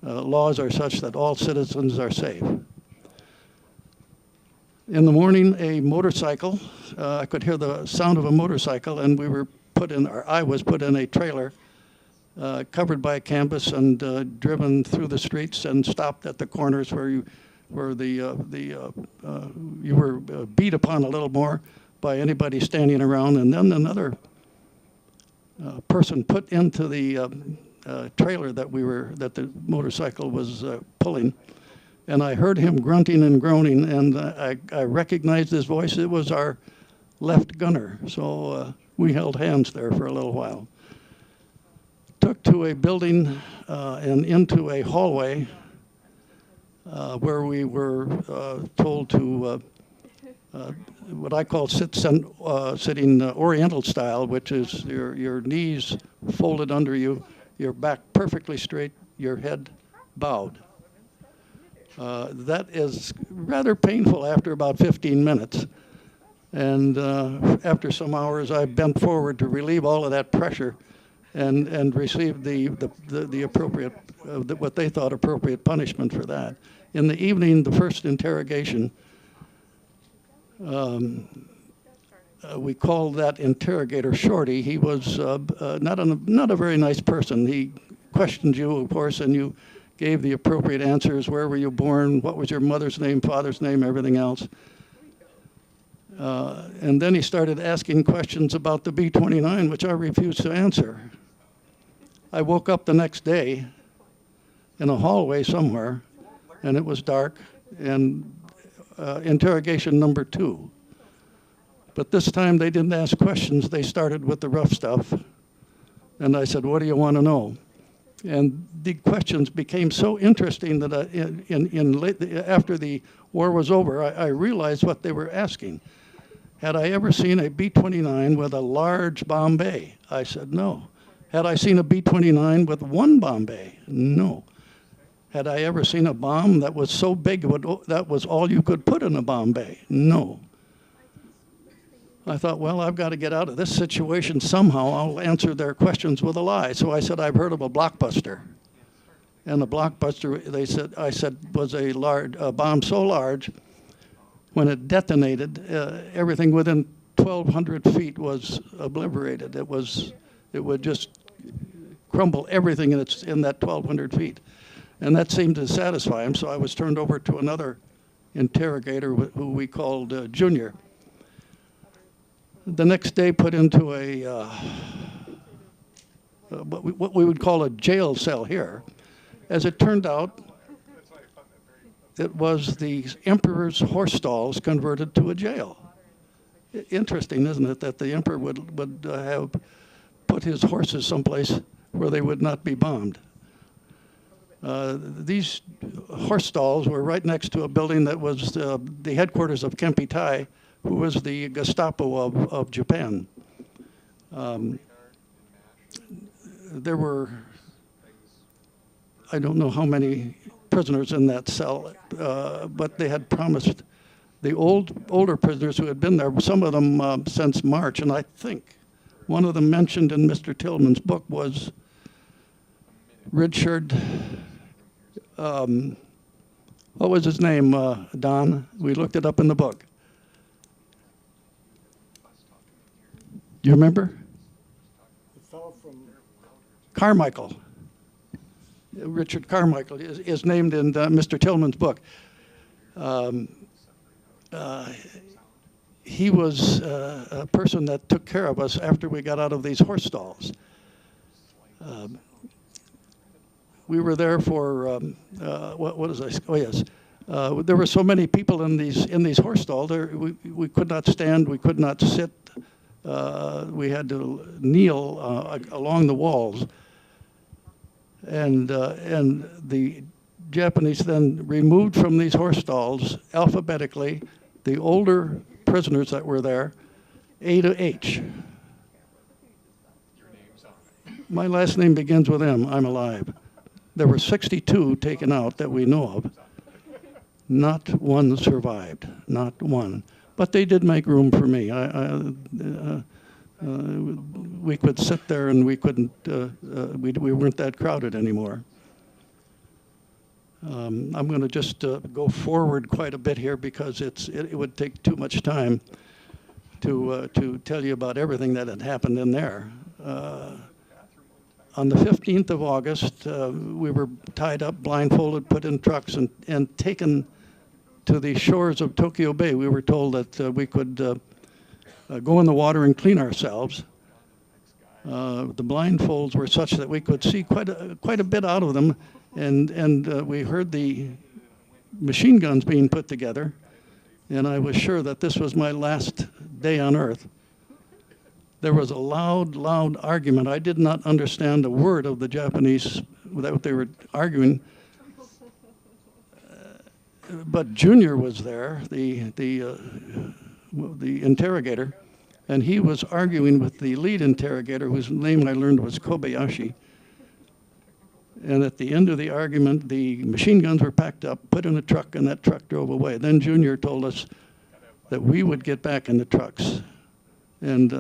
laws are such that all citizens are safe." In the morning, a motorcycle, I could hear the sound of a motorcycle, and we were put in, or I was put in a trailer covered by canvas and driven through the streets and stopped at the corners where you were beat upon a little more by anybody standing around, and then another person put into the trailer that the motorcycle was pulling, and I heard him grunting and groaning, and I recognized his voice. It was our left gunner. So we held hands there for a little while. Took to a building and into a hallway where we were told to what I call sitting Oriental style, which is your knees folded under you, your back perfectly straight, your head bowed. That is rather painful after about 15 minutes. And after some hours, I bent forward to relieve all of that pressure and received the appropriate, what they thought appropriate punishment for that. In the evening, the first interrogation, we called that interrogator Shorty. He was not a very nice person. He questioned you, of course, and you gave the appropriate answers. Where were you born? What was your mother's name, father's name, everything else. And then he started asking questions about the B-29, which I refused to answer. I woke up the next day in a hallway somewhere, and it was dark, and interrogation number 2. But this time they didn't ask questions. They started with the rough stuff. And I said, "What do you want to know?" And the questions became so interesting that after the war was over, I realized what they were asking. Had I ever seen a B-29 with a large bomb bay? I said, no. Had I seen a B-29 with one bomb bay? No. Had I ever seen a bomb that was so big that was all you could put in a bomb bay? No. I thought, well, I've got to get out of this situation somehow. I'll answer their questions with a lie. So I said, I've heard of a blockbuster. And the blockbuster, I said, was a bomb so large, when it detonated, everything within 1,200 feet was obliterated. It would just crumble everything in that 1,200 feet. And that seemed to satisfy him, so I was turned over to another interrogator who we called Junior. The next day put into what we would call a jail cell here. As it turned out, it was the emperor's horse stalls converted to a jail. Interesting, isn't it, that the emperor would have put his horses someplace where they would not be bombed. These horse stalls were right next to a building that was the headquarters of Kempi Tai, who was the Gestapo of Japan. There were, I don't know how many prisoners in that cell, but they had promised the older prisoners who had been there, some of them since March, and I think one of them mentioned in Mr. Tillman's book was Richard, what was his name, Don? We looked it up in the book. Do you remember? Carmichael. Richard Carmichael is named in Mr. Tillman's book. He was a person that took care of us after we got out of these horse stalls. We were there for what was I? Oh yes, there were so many people in these horse stalls. We could not stand. We could not sit. We had to kneel along the walls. And the Japanese then removed from these horse stalls alphabetically the older prisoners that were there, A to H. My last name begins with M. I'm alive. There were 62 taken out that we know of. Not one survived, not one. But they did make room for me. We could sit there and we couldn't, we weren't that crowded anymore. I'm going to just go forward quite a bit here because it would take too much time to tell you about everything that had happened in there. On the 15th of August, we were tied up, blindfolded, put in trucks, and taken to the shores of Tokyo Bay. We were told that we could go in the water and clean ourselves. The blindfolds were such that we could see quite a bit out of them, and we heard the machine guns being put together, and I was sure that this was my last day on Earth. There was a loud argument. I did not understand a word of the Japanese, what they were arguing. But Junior was there, the interrogator, and he was arguing with the lead interrogator, whose name I learned was Kobayashi. And at the end of the argument, the machine guns were packed up, put in a truck, and that truck drove away. Then Junior told us that we would get back in the trucks. And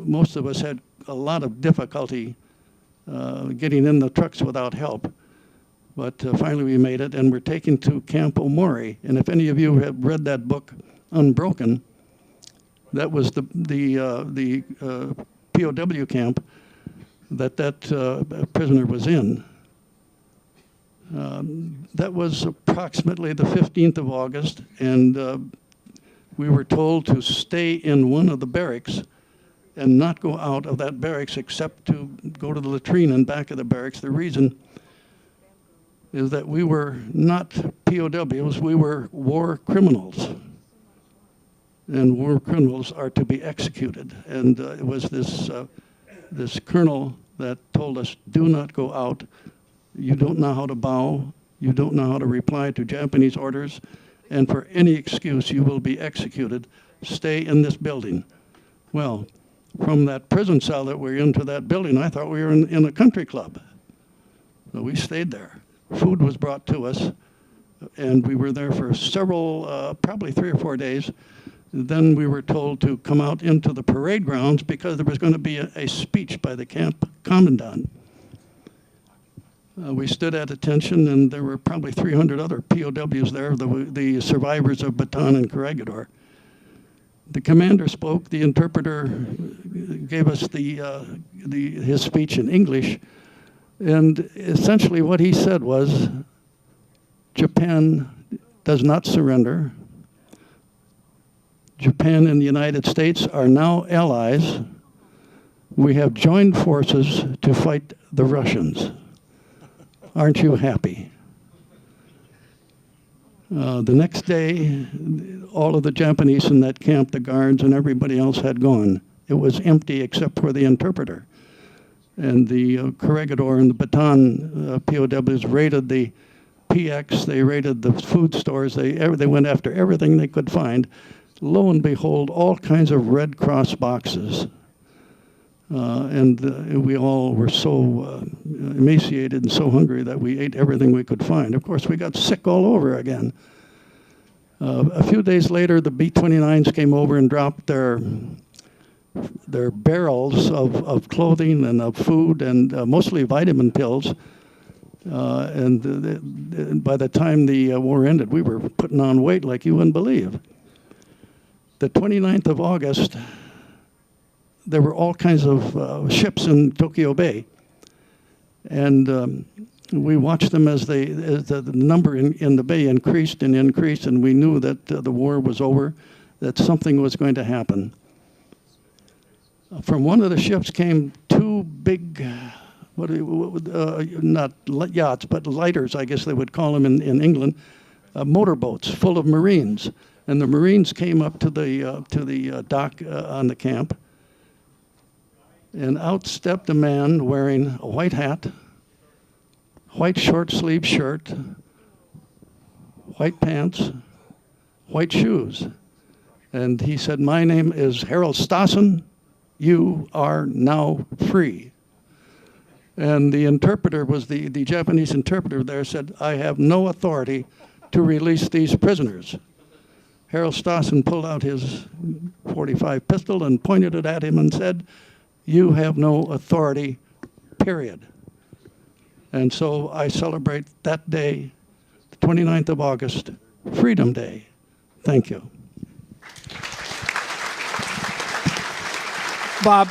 most of us had a lot of difficulty getting in the trucks without help. But finally we made it, and we're taken to Camp Omori. And if any of you have read that book, Unbroken, that was the POW camp that prisoner was in. That was approximately the 15th of August, and we were told to stay in one of the barracks and not go out of that barracks except to go to the latrine in back of the barracks. The reason is that we were not POWs, we were war criminals. And war criminals are to be executed. And it was this colonel that told us, do not go out. You don't know how to bow. You don't know how to reply to Japanese orders. And for any excuse, you will be executed. Stay in this building. Well, from that prison cell that we're in to that building, I thought we were in a country club. So we stayed there. Food was brought to us, and we were there for several, probably 3 or 4 days. Then we were told to come out into the parade grounds because there was going to be a speech by the camp commandant. We stood at attention, and there were probably 300 other POWs there, the survivors of Bataan and Corregidor. The commander spoke. The interpreter gave us his speech in English, and essentially what he said was, Japan does not surrender. Japan and the United States are now allies. We have joined forces to fight the Russians. Aren't you happy? The next day, all of the Japanese in that camp, the guards and everybody else had gone. It was empty except for the interpreter. And the Corregidor and the Bataan POWs raided the PX, they raided the food stores, they went after everything they could find. Lo and behold, all kinds of Red Cross boxes. And we all were so emaciated and so hungry that we ate everything we could find. Of course, we got sick all over again. A few days later, the B-29s came over and dropped their barrels of clothing and of food and mostly vitamin pills. And by the time the war ended, we were putting on weight like you wouldn't believe. The 29th of August, there were all kinds of ships in Tokyo Bay. And we watched them as the number in the bay increased and increased, and we knew that the war was over, that something was going to happen. From one of the ships came 2 big not yachts, but lighters, I guess they would call them in England, motorboats full of Marines. And the Marines came up to the dock on the camp, and out stepped a man wearing a white hat, white short-sleeved shirt, white pants, white shoes. And he said, "My name is Harold Stassen. You are now free." And the interpreter was the Japanese interpreter there said, "I have no authority to release these prisoners." Harold Stassen pulled out his .45 pistol and pointed it at him and said, "You have no authority, period." And so I celebrate that day, the 29th of August, Freedom Day. Thank you. Bob,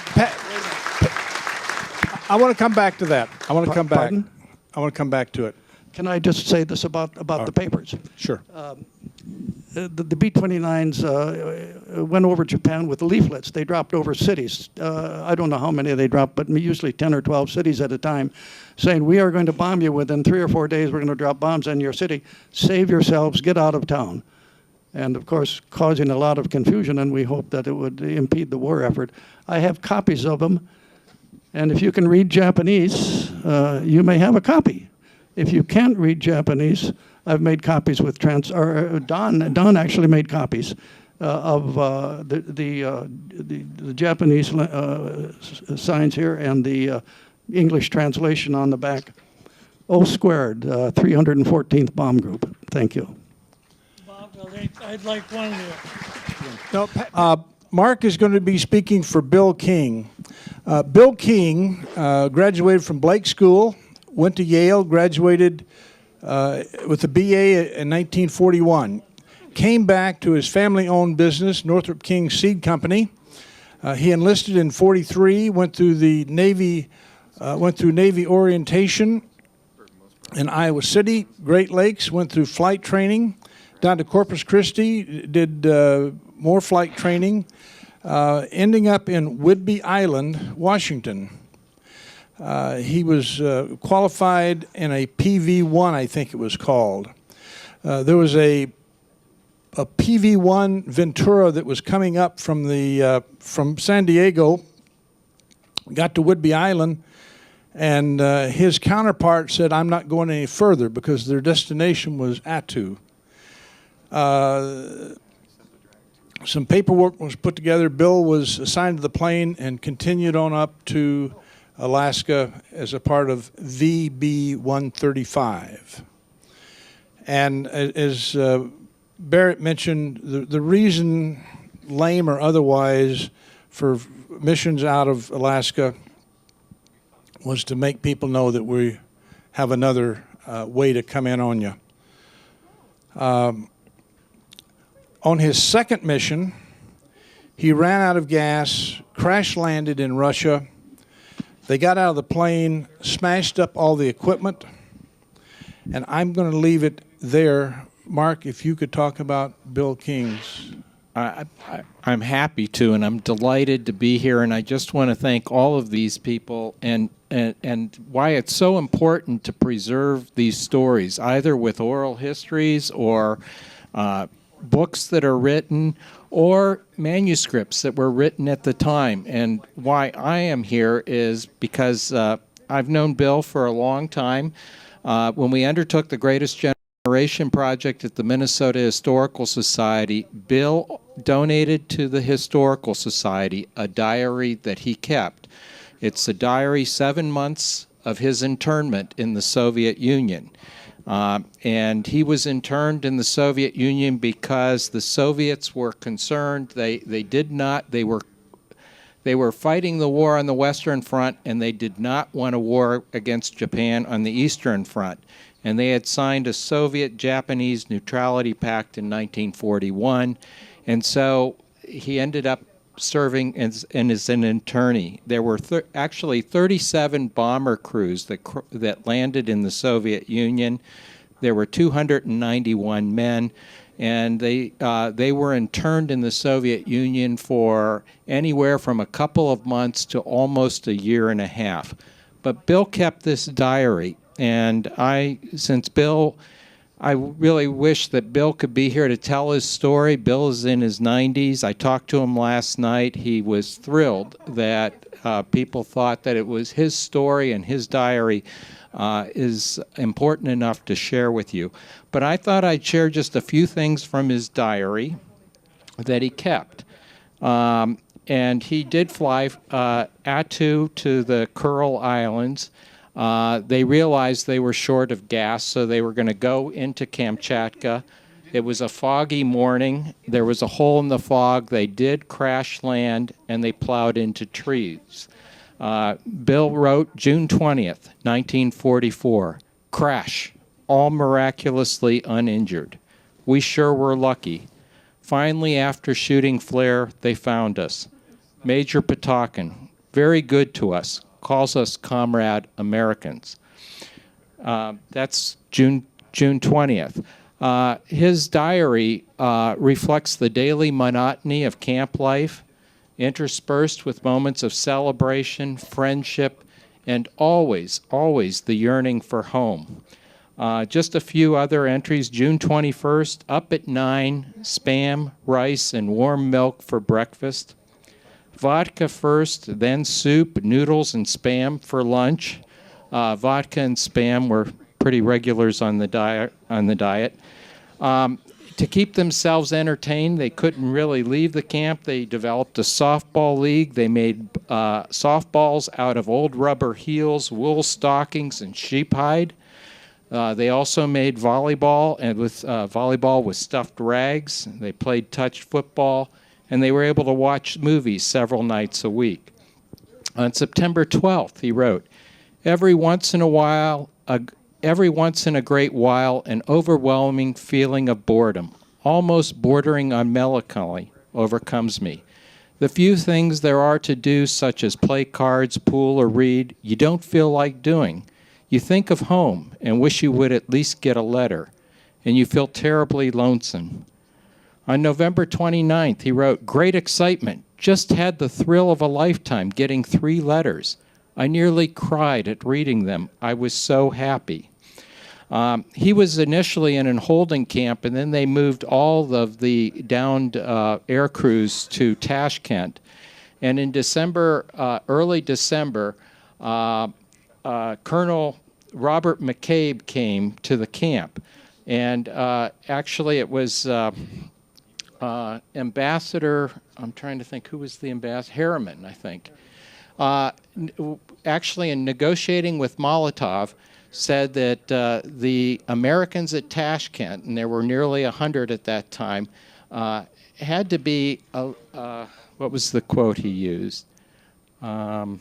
I want to come back to that. I want to come back. Pardon? I want to come back to it. Can I just say this about the papers? Sure. The B-29s went over Japan with leaflets. They dropped over cities. I don't know how many they dropped, but usually 10 or 12 cities at a time, saying, "We are going to bomb you within 3 or 4 days. We're going to drop bombs in your city. Save yourselves. Get out of town." And of course, causing a lot of confusion, and we hope that it would impede the war effort. I have copies of them, and if you can read Japanese, you may have a copy. If you can't read Japanese, I've made copies with Don actually made copies of the Japanese signs here and the English translation on the back. O squared, 314th Bomb Group. Thank you. Bob, I'd like one of you. No, Mark is going to be speaking for Bill King. Bill King graduated from Blake School, went to Yale, graduated with a BA in 1941. Came back to his family-owned business, Northrop King Seed Company. He enlisted in '43, went through the Navy, Navy orientation in Iowa City, Great Lakes, went through flight training, down to Corpus Christi, did more flight training, ending up in Whidbey Island, Washington. He was qualified in a PV-1, I think it was called. There was a PV-1 Ventura that was coming up from from San Diego, got to Whidbey Island, and his counterpart said, "I'm not going any further," because their destination was Attu. Some paperwork was put together. Bill was assigned to the plane and continued on up to Alaska as a part of VB-135. And as Barrett mentioned, the reason, lame or otherwise, for missions out of Alaska was to make people know that we have another way to come in on you. On his second mission, he ran out of gas, crash landed in Russia. They got out of the plane, smashed up all the equipment, and I'm going to leave it there. Mark, if you could talk about Bill King's. I'm happy to, and I'm delighted to be here, and I just want to thank all of these people and why it's so important to preserve these stories, either with oral histories or books that are written or manuscripts that were written at the time. And why I am here is because I've known Bill for a long time. When we undertook the Greatest Generation project at the Minnesota Historical Society, Bill donated to the Historical Society a diary that he kept. It's a diary 7 months of his internment in the Soviet Union. And he was interned in the Soviet Union because the Soviets were concerned. They were fighting the war on the Western Front, and they did not want a war against Japan on the Eastern Front. And they had signed a Soviet-Japanese neutrality pact in 1941, and so he ended up serving as an internee. There were actually 37 bomber crews that landed in the Soviet Union. There were 291 men, and they were interned in the Soviet Union for anywhere from a couple of months to almost a year and a half. But Bill kept this diary, and since Bill, I really wish that Bill could be here to tell his story. Bill is in his 90s. I talked to him last night. He was thrilled that people thought that it was his story, and his diary is important enough to share with you. But I thought I'd share just a few things from his diary that he kept. And he did fly Attu to the Kuril Islands. They realized they were short of gas, so they were going to go into Kamchatka. It was a foggy morning. There was a hole in the fog. They did crash land, and they plowed into trees. Bill wrote June 20th, 1944, crash, all miraculously uninjured. We sure were lucky. Finally, after shooting flare, they found us. Major Patakin, very good to us, calls us comrade Americans. That's June 20th. His diary reflects the daily monotony of camp life, interspersed with moments of celebration, friendship, and always, always the yearning for home. Just a few other entries. June 21st, up at 9, Spam, rice, and warm milk for breakfast. Vodka first, then soup, noodles, and Spam for lunch. Vodka and Spam were pretty regulars on the diet. To keep themselves entertained, they couldn't really leave the camp. They developed a softball league. They made softballs out of old rubber heels, wool stockings, and sheep hide. They also made volleyball, and with volleyball with stuffed rags. They played touch football, and they were able to watch movies several nights a week. On September 12th, he wrote, every once in a great while, an overwhelming feeling of boredom, almost bordering on melancholy, overcomes me. The few things there are to do, such as play cards, pool, or read, you don't feel like doing. You think of home and wish you would at least get a letter, and you feel terribly lonesome. On November 29th, he wrote, great excitement, just had the thrill of a lifetime getting 3 letters. I nearly cried at reading them. I was so happy. He was initially in a holding camp, and then they moved all of the downed air crews to Tashkent. And in December, early December, Colonel Robert McCabe came to the camp. And actually it was Ambassador, I'm trying to think, who was the ambassador? Harriman, I think. Actually, in negotiating with Molotov, said that the Americans at Tashkent, and there were nearly 100 at that time, had to be, what was the quote he used? I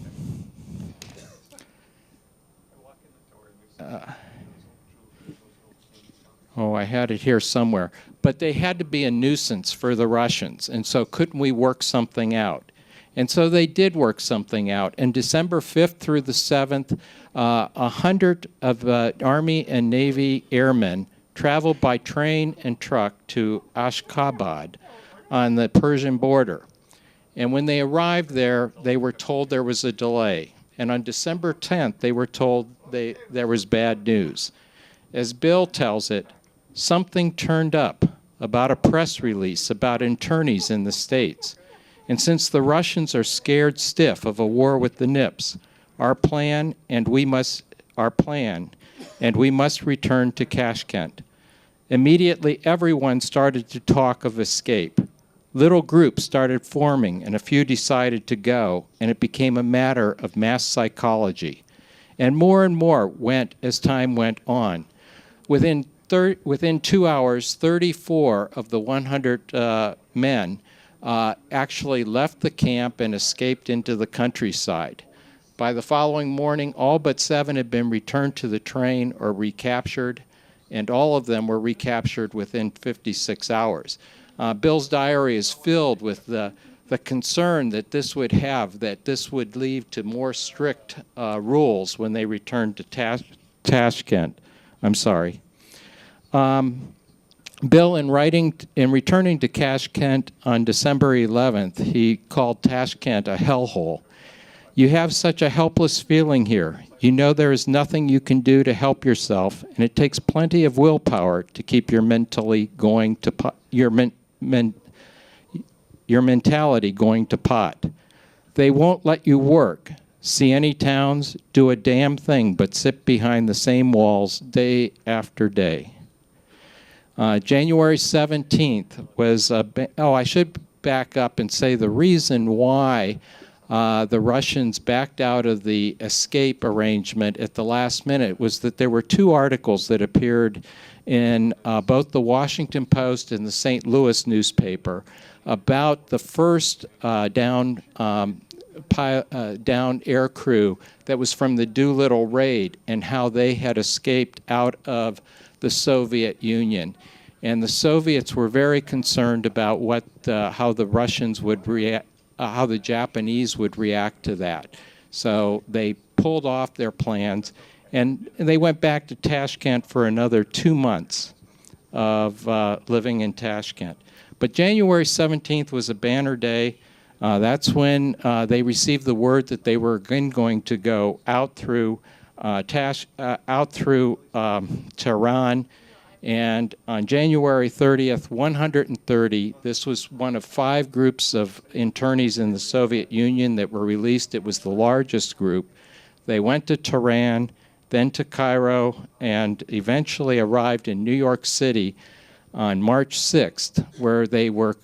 had it here somewhere. But they had to be a nuisance for the Russians, and so couldn't we work something out? And so they did work something out. And December 5th through the 7th, 100 of Army and Navy airmen traveled by train and truck to Ashgabat on the Persian border. And when they arrived there, they were told there was a delay. And on December 10th, they were told there was bad news. As Bill tells it, something turned up about a press release about internees in the States. And since the Russians are scared stiff of a war with the Nips, our plan, and we must return to Tashkent. Immediately, everyone started to talk of escape. Little groups started forming, and a few decided to go, and it became a matter of mass psychology. And more went as time went on. Within 2 hours, 34 of the 100 men actually left the camp and escaped into the countryside. By the following morning, all but 7 had been returned to the train or recaptured, and all of them were recaptured within 56 hours. Bill's diary is filled with the concern that this would have, that this would lead to more strict rules when they returned to Tashkent. I'm sorry. Bill, in returning to Tashkent on December 11th, he called Tashkent a hellhole. You have such a helpless feeling here. You know there is nothing you can do to help yourself, and it takes plenty of willpower to keep your mentality going to pot. They won't let you work, see any towns, do a damn thing but sit behind the same walls day after day. January 17th was I should back up and say the reason why the Russians backed out of the escape arrangement at the last minute was that there were two articles that appeared in both the Washington Post and the St. Louis newspaper about the first down air crew that was from the Doolittle raid and how they had escaped out of the Soviet Union. And the Soviets were very concerned about how the Russians would react, how the Japanese would react to that. So they pulled off their plans, and they went back to Tashkent for another 2 months of living in Tashkent. But January 17th was a banner day. That's when they received the word that they were going to go out through Tehran. And on January 30th, 130, this was one of 5 groups of internees in the Soviet Union that were released. It was the largest group. They went to Tehran, then to Cairo, and eventually arrived in New York City on March 6th, where they were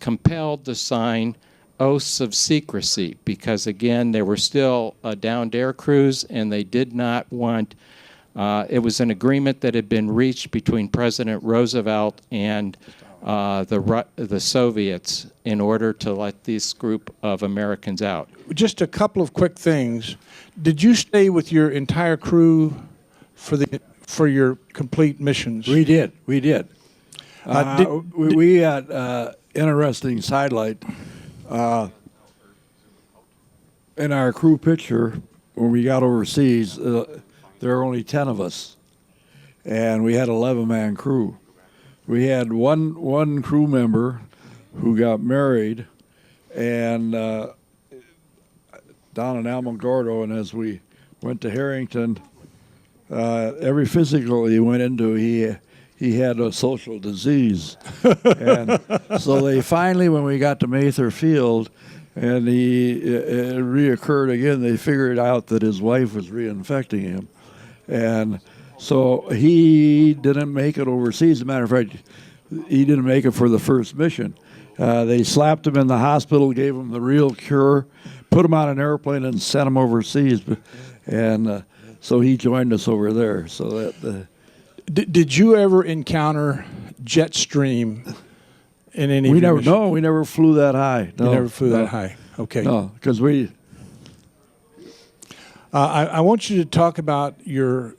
compelled to sign oaths of secrecy because, again, there were still downed air crews, and they did not want it was an agreement that had been reached between President Roosevelt and the Soviets in order to let this group of Americans out. Just a couple of quick things. Did you stay with your entire crew for your complete missions? We did. We had interesting sidelight in our crew picture when we got overseas. There were only 10 of us, and we had 11-man crew. We had one crew member who got married, and down in Alamogordo, and as we went to Harrington, every physical he went into, he had a social disease. And so they finally, when we got to Mather Field, and it reoccurred again, they figured out that his wife was reinfecting him. And so he didn't make it overseas. As a matter of fact, he didn't make it for the first mission. They slapped him in the hospital, gave him the real cure, put him on an airplane, and sent him overseas. And so he joined us over there. So that. Did you ever encounter jet stream in any? We never flew that high. No, you never flew that high. Okay. No, because we. I want you to talk about your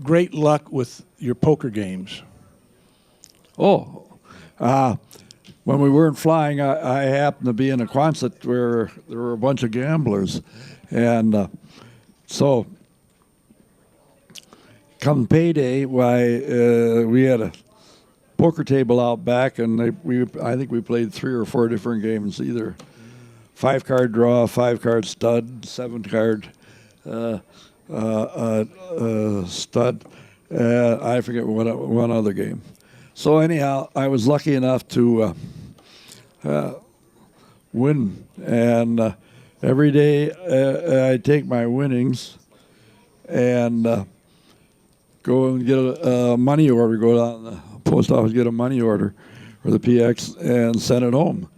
great luck with your poker games. When we weren't flying, I happened to be in a Quonset where there were a bunch of gamblers, and so come payday, we had a poker table out back, and I think we played 3 or 4 different games, either 5-card draw, 5-card stud, 7-card. Stud. I forget one other game. So anyhow, I was lucky enough to win, and every day I take my winnings and go and get a money order. Go down to the post office, get a money order or the PX, and send it home.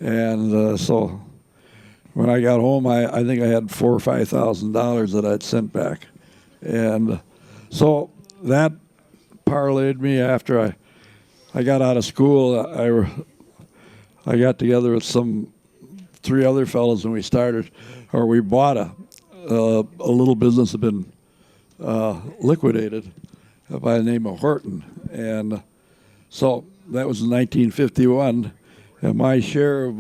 And so. When I got home, I think I had $4,000 or $5,000 that I'd sent back, and so that parlayed me. After I got out of school, I got together with 3 other fellows, and we bought a little business that had been liquidated by the name of Horton, and so that was in 1951, and my share of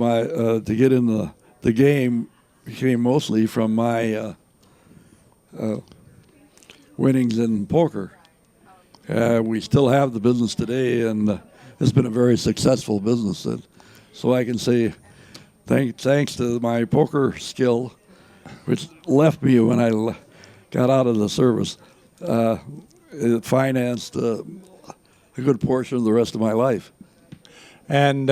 to get in the game came mostly from my winnings in poker. We still have the business today, and it's been a very successful business. So I can say thanks to my poker skill, which left me when I got out of the service. It financed a good portion of the rest of my life. And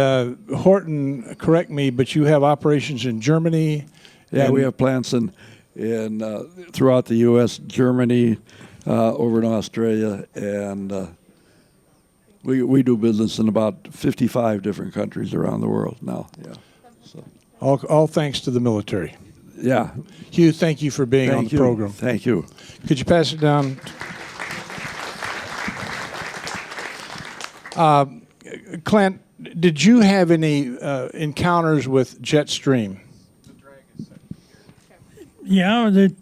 Horton, correct me, but you have operations in Germany. Yeah, we have plants in throughout the U.S., Germany, over in Australia, and we do business in about 55 different countries around the world now. Yeah, so all thanks to the military. yeah. Hugh, thank you for being on the program. Thank you. Could you pass it down? Clint, did you have any encounters with jet stream? Yeah, the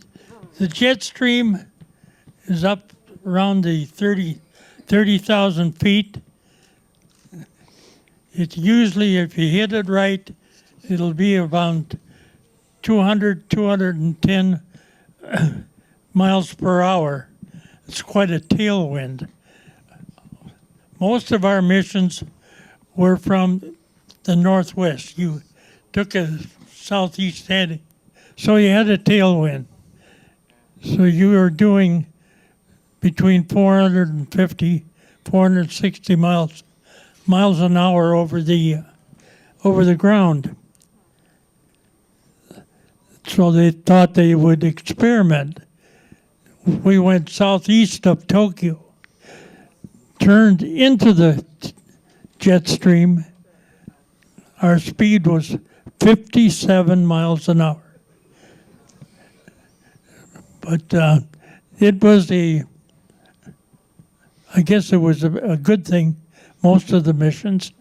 jet stream is up around the 30,000 feet. It's usually, if you hit it right, it'll be about 200, 210 miles per hour. It's quite a tailwind. Most of our missions were from the northwest. You took a southeast heading, so you had a tailwind. So you were doing between 450, 460 miles an hour over the ground. So they thought they would experiment. We went southeast of Tokyo, turned into the jet stream. Our speed was 57 miles an hour. But it was I guess it was a good thing, most of the missions.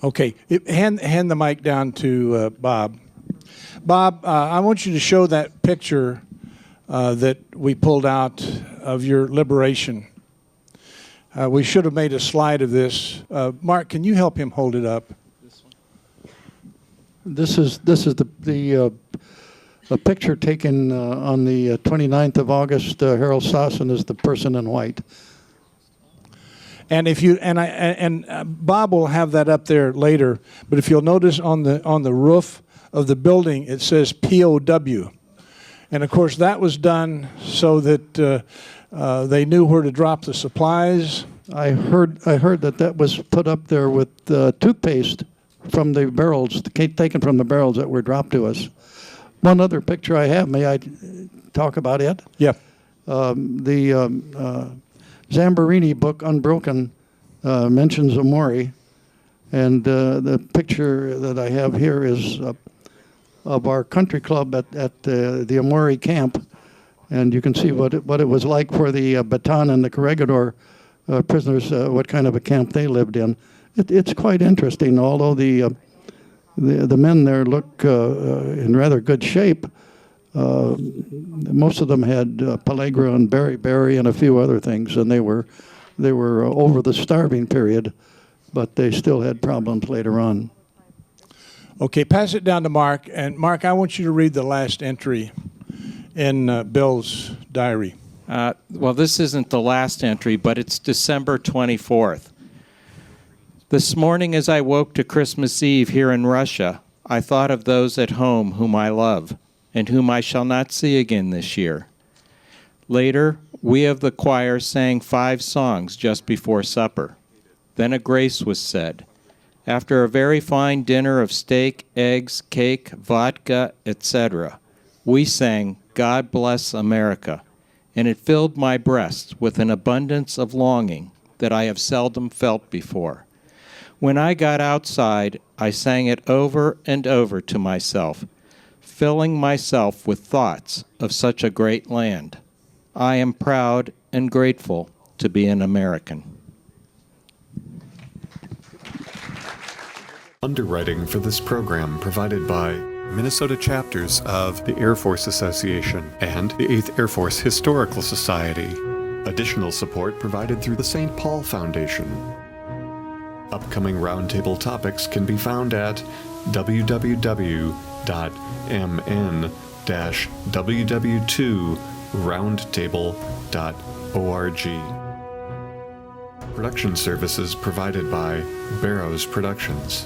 Okay, hand the mic down to Bob. Bob, I want you to show that picture that we pulled out of your liberation. We should have made a slide of this. Mark, can you help him hold it up? This is a picture taken on the 29th of August. Harold Sossin is the person in white. And if you Bob will have that up there later. But if you'll notice on the roof of the building, it says POW, and of course that was done so that they knew where to drop the supplies. I heard that was put up there with toothpaste from the barrels, taken from the barrels that were dropped to us. One other picture I have, may I talk about it? Yeah. The Zamborini book, Unbroken, mentions Amori, and the picture that I have here is of our country club at the Amori camp, and you can see what it was like for the Bataan and the Corregidor prisoners, what kind of a camp they lived in. It's quite interesting, although the men there look in rather good shape. Most of them had pellagra and berry and a few other things, and they were over the starving period, but they still had problems later on. Okay, pass it down to Mark. And Mark, I want you to read the last entry in Bill's diary. Well, this isn't the last entry, but it's December 24th. This morning as I woke to Christmas Eve here in Russia, I thought of those at home whom I love and whom I shall not see again this year. Later, we of the choir sang 5 songs just before supper. Then a grace was said. After a very fine dinner of steak, eggs, cake, vodka, etc., we sang God Bless America, and it filled my breast with an abundance of longing that I have seldom felt before. When I got outside, I sang it over and over to myself, filling myself with thoughts of such a great land. I am proud and grateful to be an American. Underwriting for this program provided by Minnesota chapters of the Air Force Association and the 8th Air Force Historical Society. Additional support provided through the St. Paul Foundation. Upcoming roundtable topics can be found at www.mn-ww2roundtable.org. Production services provided by Barrows Productions.